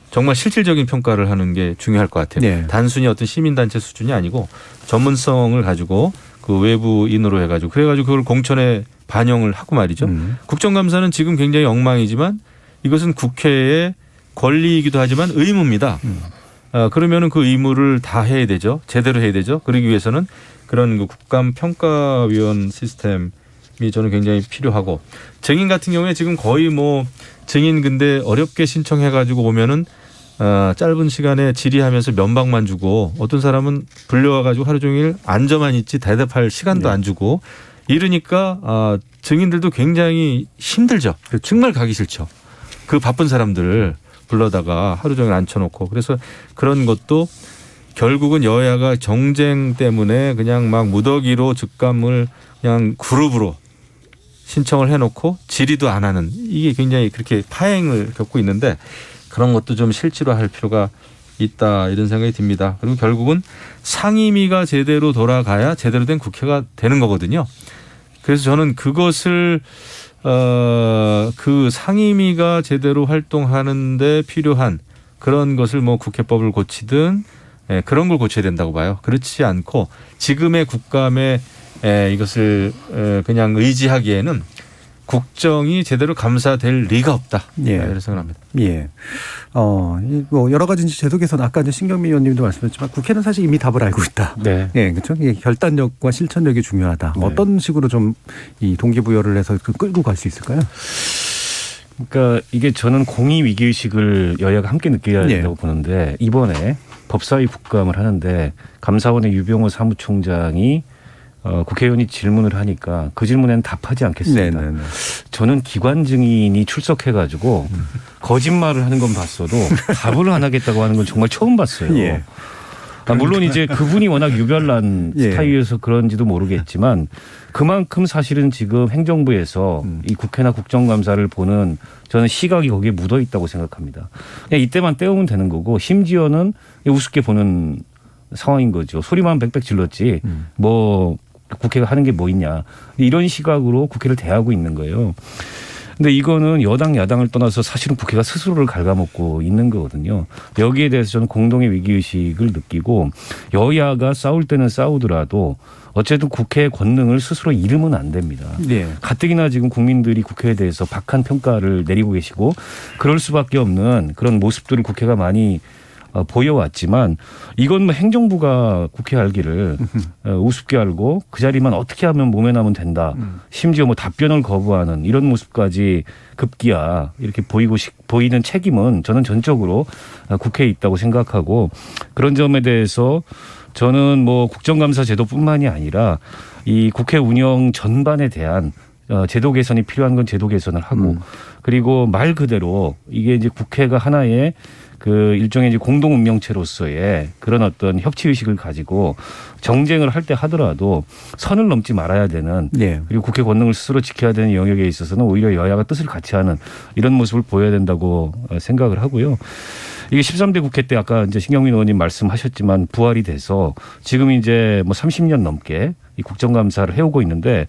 Speaker 8: 정말 실질적인 평가를 하는 게 중요할 것 같아요.
Speaker 2: 네.
Speaker 8: 단순히 어떤 시민단체 수준이 아니고 전문성을 가지고 그 외부인으로 해가지고 그래가지고 그걸 공천에 반영을 하고 말이죠. 국정감사는 지금 굉장히 엉망이지만 이것은 국회의 권리이기도 하지만 의무입니다. 그러면은 그 의무를 다 해야 되죠. 제대로 해야 되죠. 그러기 위해서는 그런 그 국감평가위원 시스템이 저는 굉장히 필요하고 증인 같은 경우에 지금 거의 뭐 증인 근데 어렵게 신청해가지고 오면은 짧은 시간에 질의하면서 면박만 주고 어떤 사람은 불려와가지고 하루 종일 앉아만 있지 대답할 시간도 안 주고 이러니까 증인들도 굉장히 힘들죠. 정말 가기 싫죠. 그 바쁜 사람들을 불러다가 하루 종일 앉혀놓고 그래서 그런 것도 결국은 여야가 정쟁 때문에 그냥 막 무더기로 즉감을 그냥 그룹으로 신청을 해놓고 질의도 안 하는 이게 굉장히 그렇게 파행을 겪고 있는데 그런 것도 좀 실질화할 필요가 있다 이런 생각이 듭니다. 그리고 결국은 상임위가 제대로 돌아가야 제대로 된 국회가 되는 거거든요. 그래서 저는 그것을 그 상임위가 제대로 활동하는데 필요한 그런 것을 뭐 국회법을 고치든 그런 걸 고쳐야 된다고 봐요. 그렇지 않고 지금의 국감에 이것을 그냥 의지하기에는 국정이 제대로 감사될 리가 없다.
Speaker 2: 예.
Speaker 8: 이런 생각합니다.
Speaker 2: 예. 뭐 여러 가지 제도 개선 아까 이제 신경미 의원님도 말씀하셨지만 국회는 사실 이미 답을 알고 있다.
Speaker 10: 네.
Speaker 2: 예, 그렇죠. 예, 결단력과 실천력이 중요하다.
Speaker 10: 네.
Speaker 2: 어떤 식으로 좀 이 동기부여를 해서 끌고 갈 수 있을까요?
Speaker 10: 그러니까 이게 저는 공의 위기의식을 여야가 함께 느껴야 된다고 보는데 이번에 법사위 국감을 하는데 감사원의 유병호 사무총장이 국회의원이 질문을 하니까 그 질문에는 답하지 않겠습니다.
Speaker 2: 네네네.
Speaker 10: 저는 기관 증인이 출석해가지고 거짓말을 하는 건 봤어도 답을 안 하겠다고 하는 건 정말 처음 봤어요.
Speaker 2: 예.
Speaker 10: 물론 이제 그분이 워낙 유별난
Speaker 2: 예.
Speaker 10: 스타일이어서 그런지도 모르겠지만 그만큼 사실은 지금 행정부에서 이 국회나 국정감사를 보는 저는 시각이 거기에 묻어 있다고 생각합니다. 그냥 이때만 때우면 되는 거고 심지어는 우습게 보는 상황인 거죠. 소리만 빽빽 질렀지 뭐 국회가 하는 게 뭐 있냐. 이런 시각으로 국회를 대하고 있는 거예요. 근데 이거는 여당 야당을 떠나서 사실은 국회가 스스로를 갉아먹고 있는 거거든요. 여기에 대해서 저는 공동의 위기의식을 느끼고 여야가 싸울 때는 싸우더라도 어쨌든 국회의 권능을 스스로 잃으면 안 됩니다.
Speaker 2: 네.
Speaker 10: 가뜩이나 지금 국민들이 국회에 대해서 박한 평가를 내리고 계시고 그럴 수밖에 없는 그런 모습들을 국회가 많이 보여왔지만 이건 뭐 행정부가 국회 알기를 우습게 알고 그 자리만 어떻게 하면 몸에 나면 된다. 심지어 뭐 답변을 거부하는 이런 모습까지 급기야 이렇게 보이는 책임은 저는 전적으로 국회에 있다고 생각하고 그런 점에 대해서 저는 뭐 국정감사 제도뿐만이 아니라 이 국회 운영 전반에 대한 제도 개선이 필요한 건 제도 개선을 하고 그리고 말 그대로 이게 이제 국회가 하나의 그 일종의 이제 공동 운명체로서의 그런 어떤 협치 의식을 가지고 정쟁을 할 때 하더라도 선을 넘지 말아야 되는
Speaker 2: 네.
Speaker 10: 그리고 국회 권능을 스스로 지켜야 되는 영역에 있어서는 오히려 여야가 뜻을 같이 하는 이런 모습을 보여야 된다고 생각을 하고요. 이게 13대 국회 때 아까 이제 신경민 의원님 말씀하셨지만 부활이 돼서 지금 이제 뭐 30년 넘게 이 국정감사를 해오고 있는데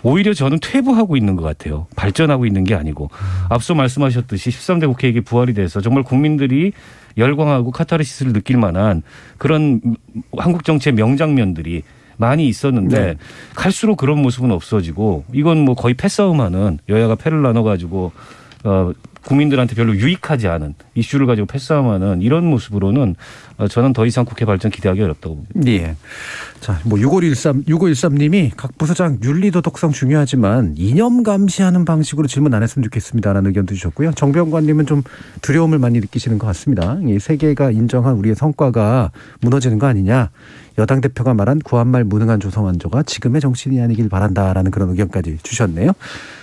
Speaker 10: 오히려 저는 퇴보하고 있는 것 같아요. 발전하고 있는 게 아니고 앞서 말씀하셨듯이 13대 국회 이게 부활이 돼서 정말 국민들이 열광하고 카타르시스를 느낄 만한 그런 한국 정치의 명장면들이 많이 있었는데 갈수록 그런 모습은 없어지고 이건 뭐 거의 패싸움하는 여야가 패를 나눠가지고 국민들한테 별로 유익하지 않은 이슈를 가지고 패싸움하는 이런 모습으로는 저는 더 이상 국회 발전 기대하기 어렵다고 봅니다.
Speaker 2: 예. 자, 뭐 6513님이 각 부서장 윤리도덕성 중요하지만 이념 감시하는 방식으로 질문 안 했으면 좋겠습니다라는 의견도 주셨고요. 정병관님은 좀 두려움을 많이 느끼시는 것 같습니다. 이 세계가 인정한 우리의 성과가 무너지는 거 아니냐. 여당 대표가 말한 구한말 무능한 조성완조가 지금의 정신이 아니길 바란다라는 그런 의견까지 주셨네요.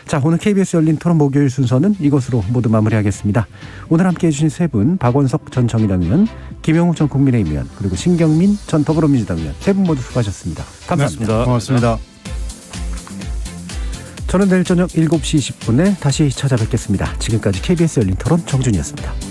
Speaker 2: 자, 오늘 KBS 열린 토론 목요일 순서는 이것으로 모두 마무리하겠습니다. 오늘 함께해 주신 세 분 박원석 전 정의당 의원, 김영욱 전 국민의힘 의원 그리고 신경민 전 더불어민주당 의원 세 분 모두 수고하셨습니다. 감사합니다.
Speaker 9: 네, 고맙습니다.
Speaker 2: 저는 내일 저녁 7시 20분에 다시 찾아뵙겠습니다. 지금까지 KBS 열린 토론 정준이었습니다.